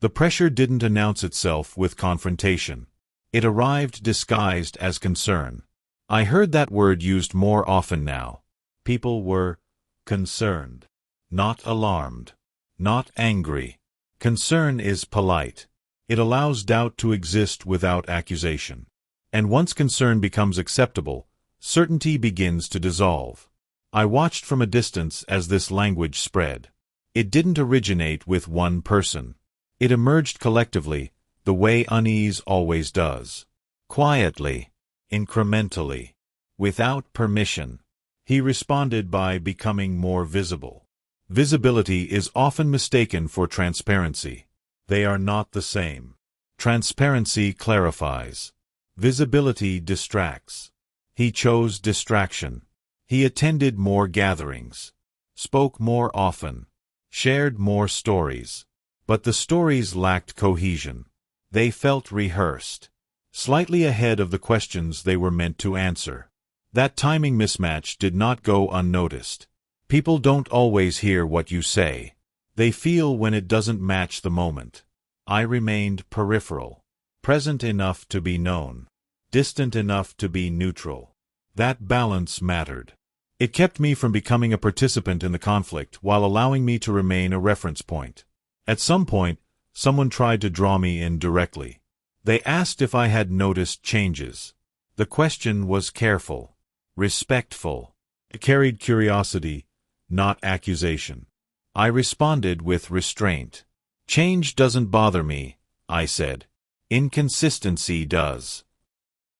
The pressure didn't announce itself with confrontation. It arrived disguised as concern. I heard that word used more often now. People were concerned. Not alarmed. Not angry. Concern is polite. It allows doubt to exist without accusation. And once concern becomes acceptable, certainty begins to dissolve. I watched from a distance as this language spread. It didn't originate with one person. It emerged collectively, the way unease always does. Quietly, incrementally, without permission. He responded by becoming more visible. Visibility is often mistaken for transparency. They are not the same. Transparency clarifies. Visibility distracts. He chose distraction. He attended more gatherings, spoke more often, shared more stories. But the stories lacked cohesion. They felt rehearsed, slightly ahead of the questions they were meant to answer. That timing mismatch did not go unnoticed. People don't always hear what you say. They feel when it doesn't match the moment. I remained peripheral, present enough to be known, distant enough to be neutral. That balance mattered. It kept me from becoming a participant in the conflict while allowing me to remain a reference point. At some point, someone tried to draw me in directly. They asked if I had noticed changes. The question was careful, respectful. It carried curiosity, not accusation. I responded with restraint. Change doesn't bother me, I said. Inconsistency does.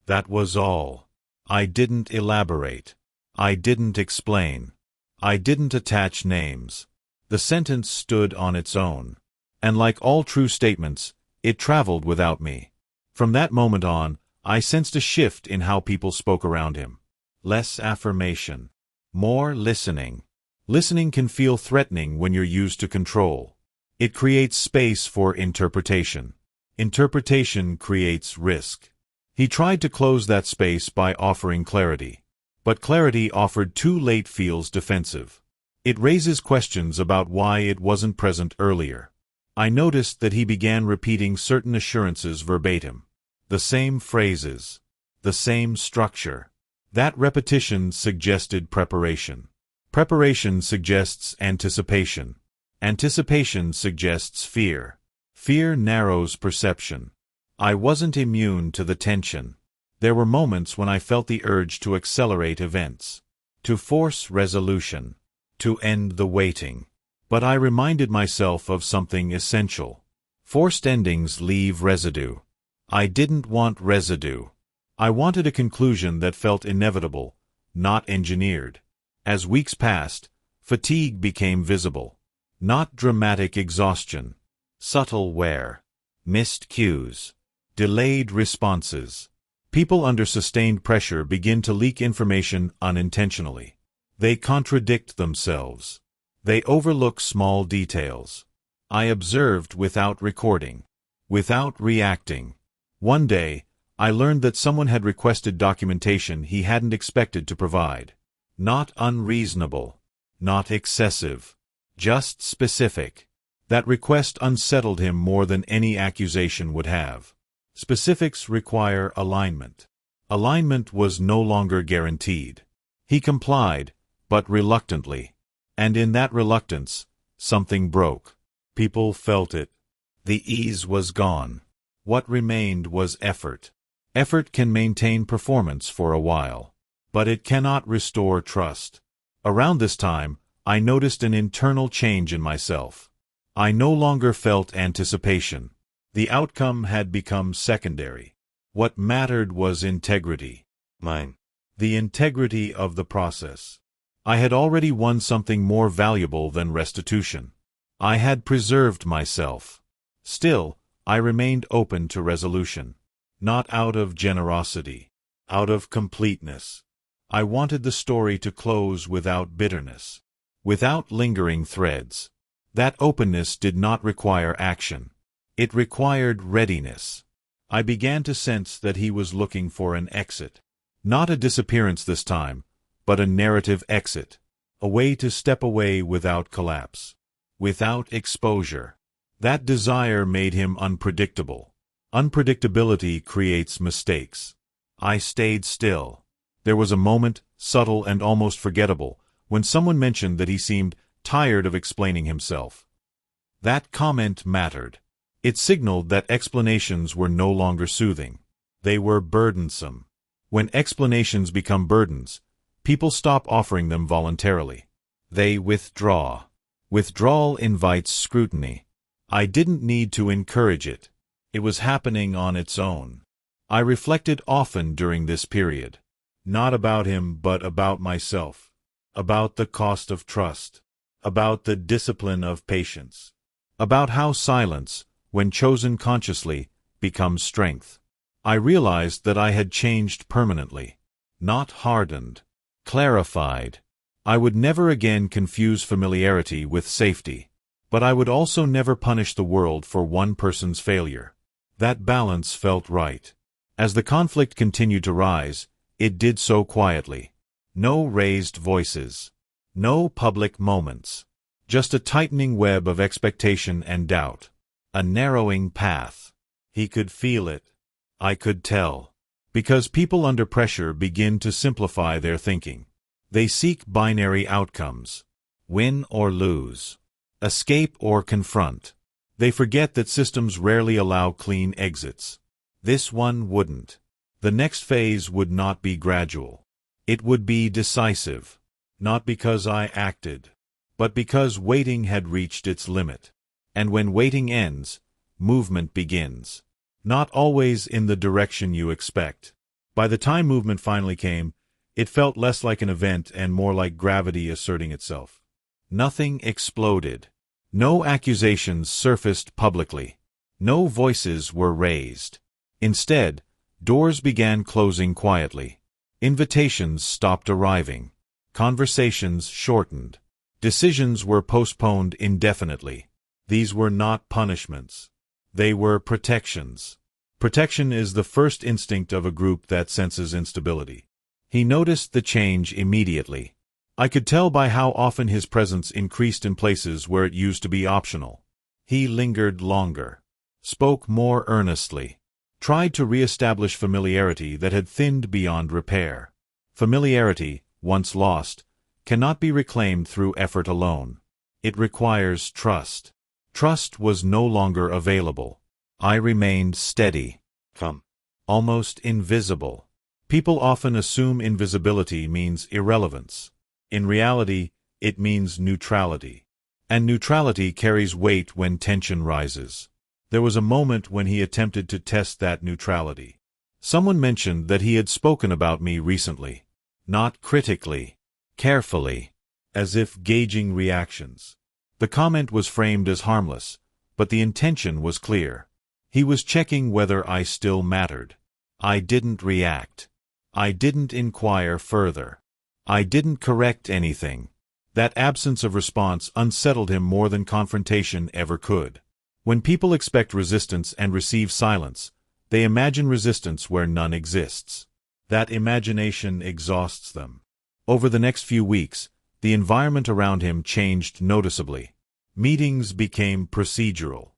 That was all. I didn't elaborate. I didn't explain. I didn't attach names. The sentence stood on its own. And like all true statements, it traveled without me. From that moment on, I sensed a shift in how people spoke around him. Less affirmation. More listening. Listening can feel threatening when you're used to control. It creates space for interpretation. Interpretation creates risk. He tried to close that space by offering clarity. But clarity offered too late feels defensive. It raises questions about why it wasn't present earlier. I noticed that he began repeating certain assurances verbatim. The same phrases. The same structure. That repetition suggested preparation. Preparation suggests anticipation. Anticipation suggests fear. Fear narrows perception. I wasn't immune to the tension. There were moments when I felt the urge to accelerate events, to force resolution, to end the waiting. But I reminded myself of something essential. Forced endings leave residue. I didn't want residue. I wanted a conclusion that felt inevitable, not engineered. As weeks passed, fatigue became visible. Not dramatic exhaustion. Subtle wear. Missed cues. Delayed responses. People under sustained pressure begin to leak information unintentionally. They contradict themselves. They overlook small details. I observed without recording. Without reacting. One day, I learned that someone had requested documentation he hadn't expected to provide. Not unreasonable. Not excessive. Just specific. That request unsettled him more than any accusation would have. Specifics require alignment. Alignment was no longer guaranteed. He complied, but reluctantly. And in that reluctance, something broke. People felt it. The ease was gone. What remained was effort. Effort can maintain performance for a while, but it cannot restore trust. Around this time, I noticed an internal change in myself. I no longer felt anticipation. The outcome had become secondary. What mattered was integrity. Mine. The integrity of the process. I had already won something more valuable than restitution. I had preserved myself. Still, I remained open to resolution. Not out of generosity. Out of completeness. I wanted the story to close without bitterness. Without lingering threads. That openness did not require action. It required readiness. I began to sense that he was looking for an exit. Not a disappearance this time, but a narrative exit. A way to step away without collapse. Without exposure. That desire made him unpredictable. Unpredictability creates mistakes. I stayed still. There was a moment, subtle and almost forgettable, when someone mentioned that he seemed tired of explaining himself. That comment mattered. It signaled that explanations were no longer soothing. They were burdensome. When explanations become burdens, people stop offering them voluntarily. They withdraw. Withdrawal invites scrutiny. I didn't need to encourage it. It was happening on its own. I reflected often during this period. Not about him, but about myself. About the cost of trust. About the discipline of patience. About how silence, when chosen consciously, becomes strength. I realized that I had changed permanently. Not hardened. Clarified. I would never again confuse familiarity with safety. But I would also never punish the world for one person's failure. That balance felt right. As the conflict continued to rise, it did so quietly. No raised voices. No public moments. Just a tightening web of expectation and doubt. A narrowing path. He could feel it. I could tell. Because people under pressure begin to simplify their thinking. They seek binary outcomes. Win or lose. Escape or confront. They forget that systems rarely allow clean exits. This one wouldn't. The next phase would not be gradual. It would be decisive. Not because I acted, but because waiting had reached its limit. And when waiting ends, movement begins. Not always in the direction you expect, By the time movement finally came, it felt less like an event and more like gravity asserting itself. Nothing exploded. No accusations surfaced publicly. No voices were raised. Instead, doors began closing quietly. Invitations stopped arriving. Conversations shortened. Decisions were postponed indefinitely. These were not punishments. They were protections. Protection is the first instinct of a group that senses instability. He noticed the change immediately. I could tell by how often his presence increased in places where it used to be optional. He lingered longer, spoke more earnestly, tried to re-establish familiarity that had thinned beyond repair. Familiarity, once lost, cannot be reclaimed through effort alone. It requires trust. Trust was no longer available. I remained steady, almost invisible. People often assume invisibility means irrelevance. In reality, it means neutrality. And neutrality carries weight when tension rises. There was a moment when he attempted to test that neutrality. Someone mentioned that he had spoken about me recently. Not critically, carefully, as if gauging reactions. The comment was framed as harmless, but the intention was clear. He was checking whether I still mattered. I didn't react. I didn't inquire further. I didn't correct anything. That absence of response unsettled him more than confrontation ever could. When people expect resistance and receive silence, they imagine resistance where none exists. That imagination exhausts them. Over the next few weeks, the environment around him changed noticeably. Meetings became procedural.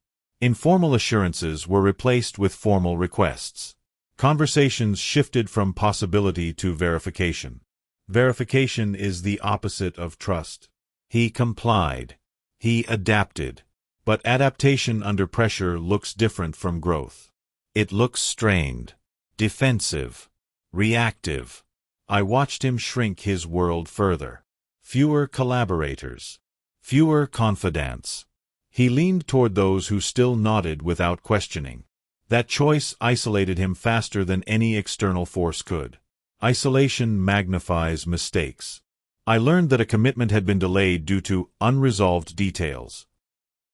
Informal assurances were replaced with formal requests. Conversations shifted from possibility to verification. Verification is the opposite of trust. He complied. He adapted. But adaptation under pressure looks different from growth. It looks strained, defensive, reactive. I watched him shrink his world further. Fewer collaborators. Fewer confidants. He leaned toward those who still nodded without questioning. That choice isolated him faster than any external force could. Isolation magnifies mistakes. I learned that a commitment had been delayed due to unresolved details.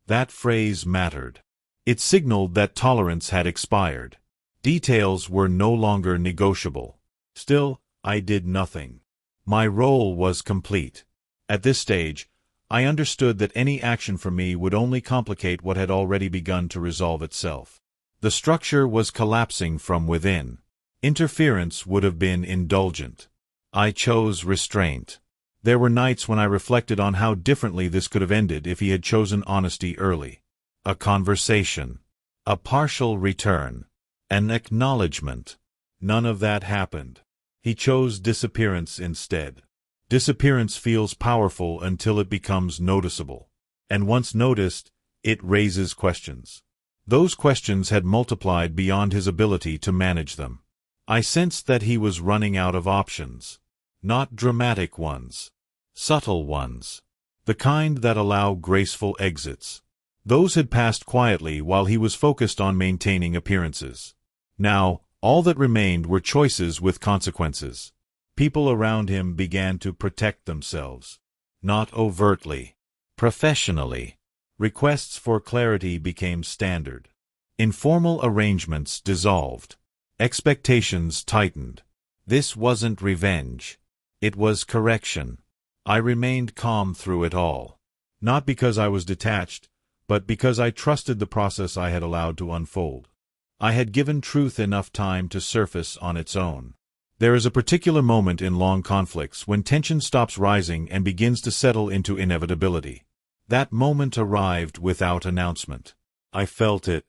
That phrase mattered. It signaled that tolerance had expired. Details were no longer negotiable. Still, I did nothing. My role was complete. At this stage, I understood that any action from me would only complicate what had already begun to resolve itself. The structure was collapsing from within. Interference would have been indulgent. I chose restraint. There were nights when I reflected on how differently this could have ended if he had chosen honesty early. A conversation. A partial return. An acknowledgement. None of that happened. He chose disappearance instead. Disappearance feels powerful until it becomes noticeable. And once noticed, it raises questions. Those questions had multiplied beyond his ability to manage them. I sensed that he was running out of options. Not dramatic ones. Subtle ones. The kind that allow graceful exits. Those had passed quietly while he was focused on maintaining appearances. Now, all that remained were choices with consequences. People around him began to protect themselves. Not overtly. Professionally. Requests for clarity became standard. Informal arrangements dissolved. Expectations tightened. This wasn't revenge. It was correction. I remained calm through it all. Not because I was detached, but because I trusted the process I had allowed to unfold. I had given truth enough time to surface on its own. There is a particular moment in long conflicts when tension stops rising and begins to settle into inevitability. That moment arrived without announcement. I felt it,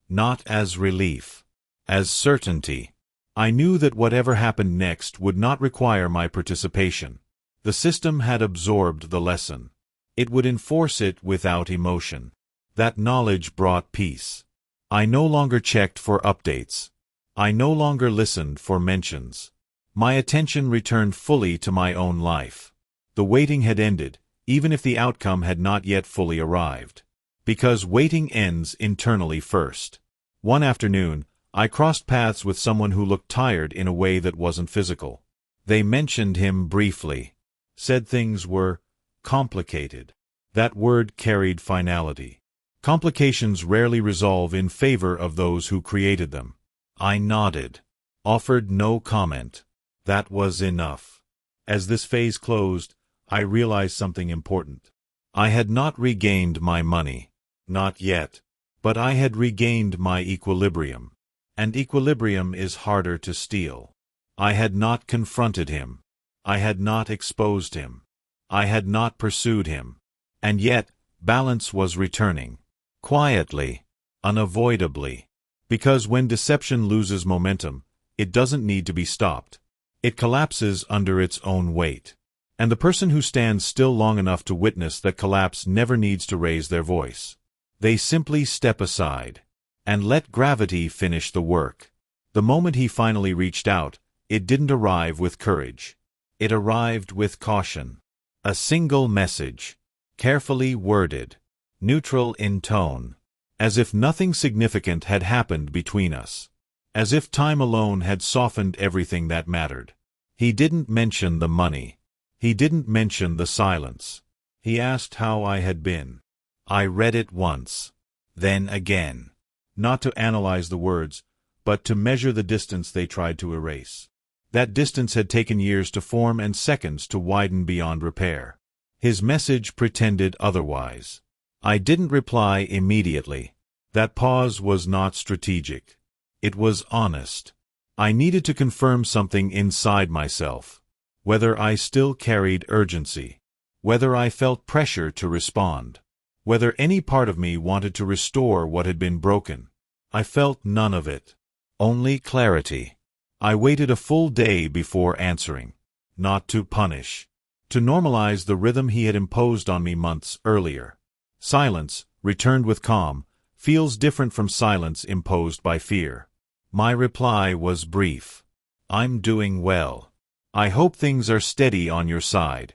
not as relief, as certainty. I knew that whatever happened next would not require my participation. The system had absorbed the lesson. It would enforce it without emotion. That knowledge brought peace. I no longer checked for updates. I no longer listened for mentions. My attention returned fully to my own life. The waiting had ended, even if the outcome had not yet fully arrived. Because waiting ends internally first. One afternoon, I crossed paths with someone who looked tired in a way that wasn't physical. They mentioned him briefly. Said things were complicated. That word carried finality. Complications rarely resolve in favor of those who created them. I nodded. Offered no comment. That was enough. As this phase closed, I realized something important. I had not regained my money. Not yet. But I had regained my equilibrium. And equilibrium is harder to steal. I had not confronted him. I had not exposed him. I had not pursued him. And yet, balance was returning. Quietly. Unavoidably. Because when deception loses momentum, it doesn't need to be stopped. It collapses under its own weight. And the person who stands still long enough to witness that collapse never needs to raise their voice. They simply step aside and let gravity finish the work. The moment he finally reached out, it didn't arrive with courage. It arrived with caution. A single message, carefully worded, neutral in tone, as if nothing significant had happened between us. As if time alone had softened everything that mattered. He didn't mention the money. He didn't mention the silence. He asked how I had been. I read it once. Then again. Not to analyze the words, but to measure the distance they tried to erase. That distance had taken years to form and seconds to widen beyond repair. His message pretended otherwise. I didn't reply immediately. That pause was not strategic. It was honest. I needed to confirm something inside myself. Whether I still carried urgency. Whether I felt pressure to respond. Whether any part of me wanted to restore what had been broken. I felt none of it. Only clarity. I waited a full day before answering. Not to punish. To normalize the rhythm he had imposed on me months earlier. Silence, returned with calm, feels different from silence imposed by fear. My reply was brief. I'm doing well. I hope things are steady on your side.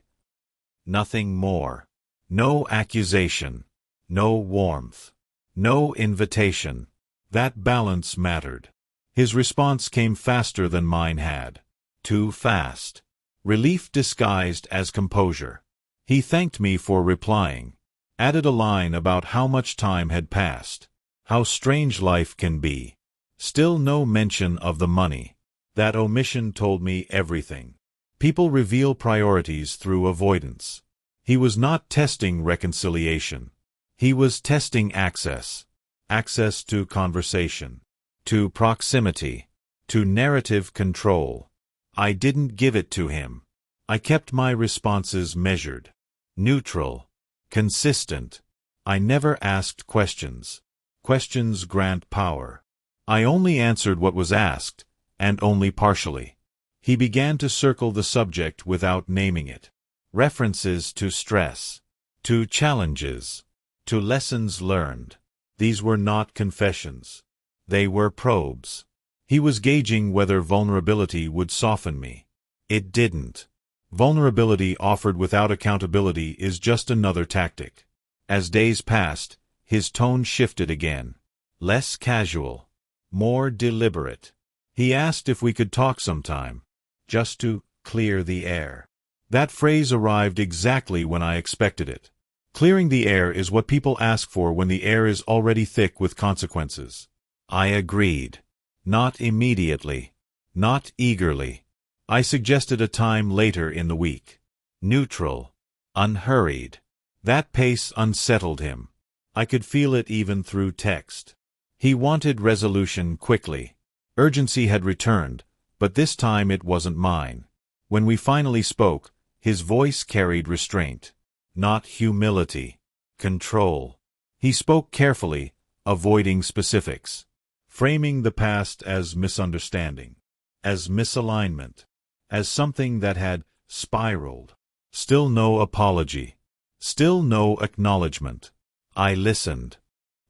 Nothing more. No accusation. No warmth. No invitation. That balance mattered. His response came faster than mine had. Too fast. Relief disguised as composure. He thanked me for replying. Added a line about how much time had passed. How strange life can be. Still no mention of the money. That omission told me everything. People reveal priorities through avoidance. He was not testing reconciliation. He was testing access. Access to conversation. To proximity. To narrative control. I didn't give it to him. I kept my responses measured. Neutral. Consistent. I never asked questions. Questions grant power. I only answered what was asked, and only partially. He began to circle the subject without naming it. References to stress, to challenges, to lessons learned. These were not confessions. They were probes. He was gauging whether vulnerability would soften me. It didn't. Vulnerability offered without accountability is just another tactic. As days passed, his tone shifted again. Less casual. More deliberate. He asked if we could talk sometime. Just to clear the air. That phrase arrived exactly when I expected it. Clearing the air is what people ask for when the air is already thick with consequences. I agreed. Not immediately. Not eagerly. I suggested a time later in the week. Neutral. Unhurried. That pace unsettled him. I could feel it even through text. He wanted resolution quickly. Urgency had returned, but this time it wasn't mine. When we finally spoke, his voice carried restraint. Not humility. Control. He spoke carefully, avoiding specifics. Framing the past as misunderstanding. As misalignment. As something that had spiraled. Still no apology. Still no acknowledgement. I listened.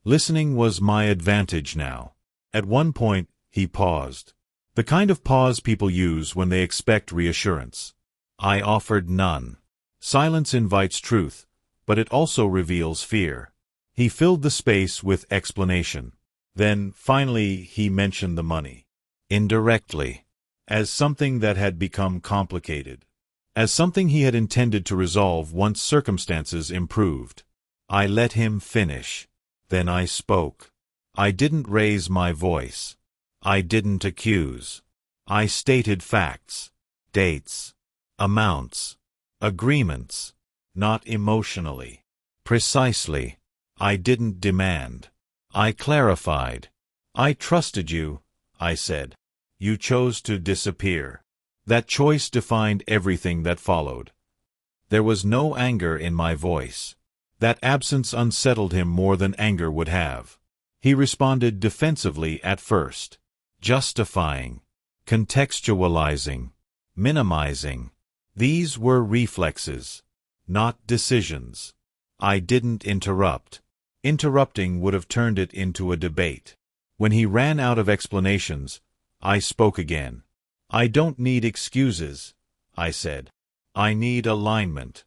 Listening was my advantage now. At one point, he paused. The kind of pause people use when they expect reassurance. I offered none. Silence invites truth, but it also reveals fear. He filled the space with explanation. Then, finally, he mentioned the money. Indirectly. As something that had become complicated. As something he had intended to resolve once circumstances improved. I let him finish. Then I spoke. I didn't raise my voice. I didn't accuse. I stated facts. Dates. Amounts. Agreements. Not emotionally. Precisely. I didn't demand. I clarified. I trusted you, I said. You chose to disappear. That choice defined everything that followed. There was no anger in my voice. That absence unsettled him more than anger would have. He responded defensively at first. Justifying. Contextualizing. Minimizing. These were reflexes, not decisions. I didn't interrupt. Interrupting would have turned it into a debate. When he ran out of explanations, I spoke again. I don't need excuses, I said. I need alignment.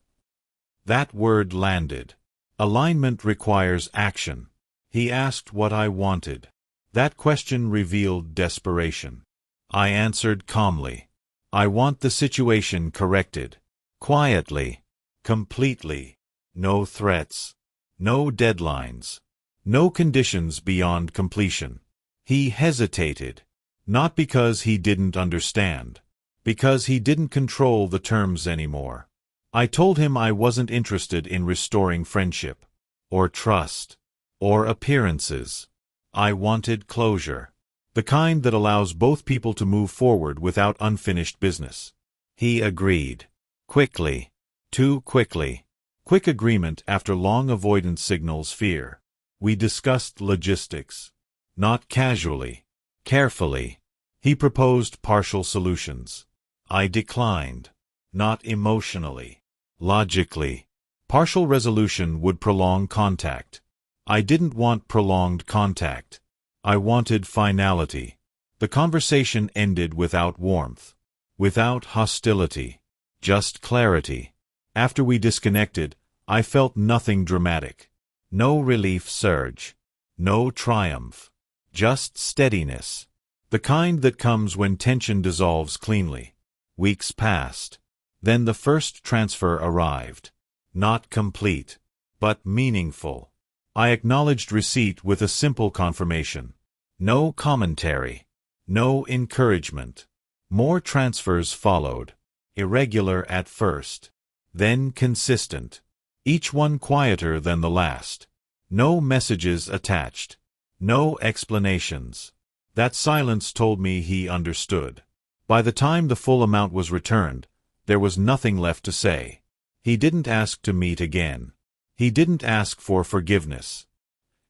That word landed. Alignment requires action. He asked what I wanted. That question revealed desperation. I answered calmly. I want the situation corrected. Quietly. Completely. No threats. No deadlines. No conditions beyond completion. He hesitated. Not because he didn't understand. Because he didn't control the terms anymore. I told him I wasn't interested in restoring friendship. Or trust. Or appearances. I wanted closure. The kind that allows both people to move forward without unfinished business. He agreed. Quickly. Too quickly. Quick agreement after long avoidance signals fear. We discussed logistics. Not casually. Carefully. He proposed partial solutions. I declined. Not emotionally. Logically. Partial resolution would prolong contact. I didn't want prolonged contact. I wanted finality. The conversation ended without warmth. Without hostility. Just clarity. After we disconnected, I felt nothing dramatic. No relief surge. No triumph. Just steadiness. The kind that comes when tension dissolves cleanly. Weeks passed. Then the first transfer arrived. Not complete, but meaningful. I acknowledged receipt with a simple confirmation. No commentary. No encouragement. More transfers followed. Irregular at first. Then consistent. Each one quieter than the last. No messages attached. No explanations. That silence told me he understood. By the time the full amount was returned, there was nothing left to say. He didn't ask to meet again. He didn't ask for forgiveness.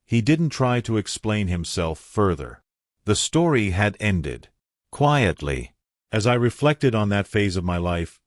He didn't try to explain himself further. The story had ended. Quietly. As I reflected on that phase of my life,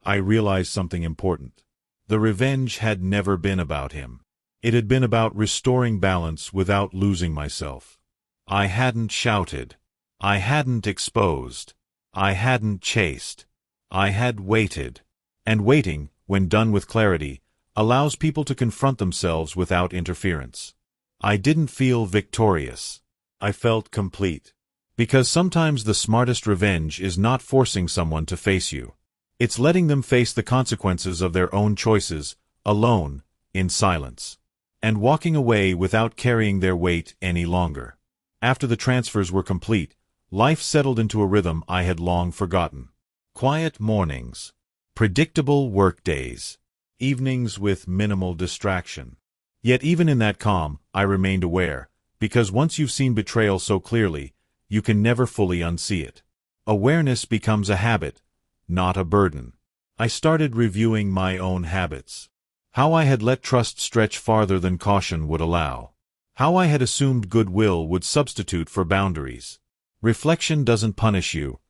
I realized something important. The revenge had never been about him. It had been about restoring balance without losing myself. I hadn't shouted. I hadn't exposed. I hadn't chased. I had waited. And waiting, when done with clarity, allows people to confront themselves without interference. I didn't feel victorious. I felt complete. Because sometimes the smartest revenge is not forcing someone to face you. It's letting them face the consequences of their own choices, alone, in silence. And walking away without carrying their weight any longer. After the transfers were complete, life settled into a rhythm I had long forgotten. Quiet mornings. Predictable workdays. Evenings with minimal distraction. Yet even in that calm, I remained aware, because once you've seen betrayal so clearly, you can never fully unsee it. Awareness becomes a habit, not a burden. I started reviewing my own habits. How I had let trust stretch farther than caution would allow. How I had assumed goodwill would substitute for boundaries. Reflection doesn't punish you.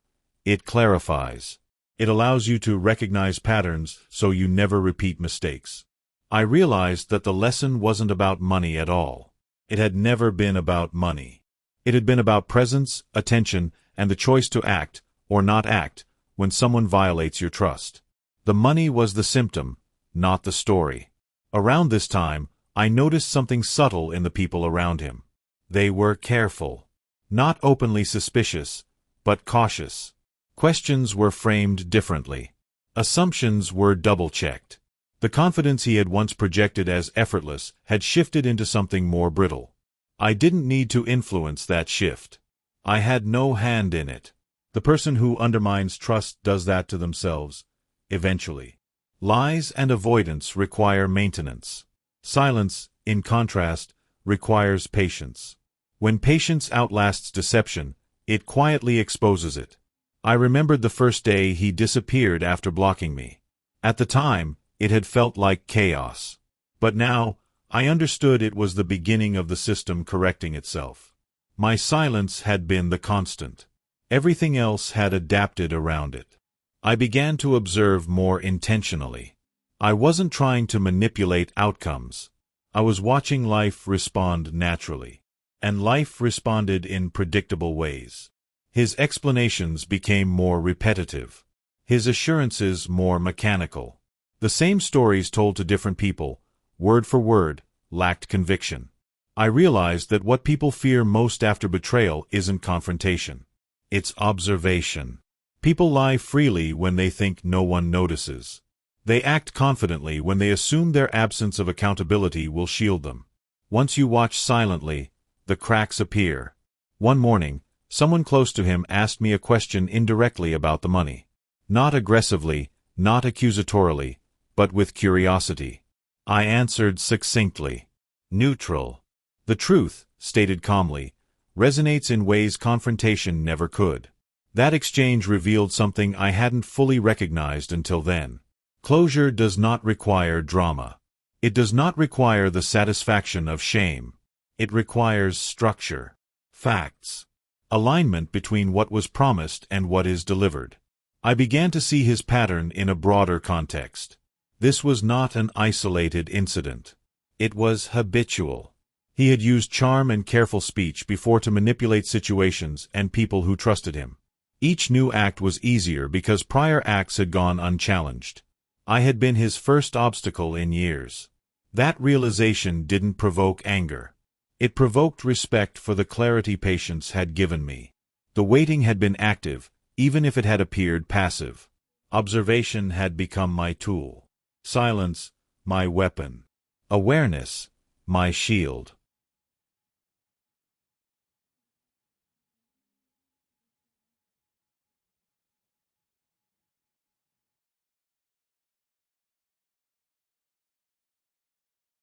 It clarifies. It allows you to recognize patterns so you never repeat mistakes. I realized that the lesson wasn't about money at all. It had never been about money. It had been about presence, attention, and the choice to act, or not act, when someone violates your trust. The money was the symptom, not the story. Around this time, I noticed something subtle in the people around him. They were careful. Not openly suspicious, but cautious. Questions were framed differently. Assumptions were double-checked. The confidence he had once projected as effortless had shifted into something more brittle. I didn't need to influence that shift. I had no hand in it. The person who undermines trust does that to themselves, eventually. Lies and avoidance require maintenance. Silence, in contrast, requires patience. When patience outlasts deception, it quietly exposes it. I remembered the first day he disappeared after blocking me. At the time, it had felt like chaos. But now, I understood it was the beginning of the system correcting itself. My silence had been the constant. Everything else had adapted around it. I began to observe more intentionally. I wasn't trying to manipulate outcomes. I was watching life respond naturally. And life responded in predictable ways. His explanations became more repetitive. His assurances more mechanical. The same stories told to different people, word for word, lacked conviction. I realized that what people fear most after betrayal isn't confrontation. It's observation. People lie freely when they think no one notices. They act confidently when they assume their absence of accountability will shield them. Once you watch silently, the cracks appear. One morning, someone close to him asked me a question indirectly about the money. Not aggressively, not accusatorily, but with curiosity. I answered succinctly. Neutral. The truth, stated calmly, resonates in ways confrontation never could. That exchange revealed something I hadn't fully recognized until then. Closure does not require drama. It does not require the satisfaction of shame. It requires structure, facts, alignment between what was promised and what is delivered. I began to see his pattern in a broader context. This was not an isolated incident. It was habitual. He had used charm and careful speech before to manipulate situations and people who trusted him. Each new act was easier because prior acts had gone unchallenged. I had been his first obstacle in years. That realization didn't provoke anger. It provoked respect for the clarity patience had given me. The waiting had been active, even if it had appeared passive. Observation had become my tool. Silence, my weapon. Awareness, my shield.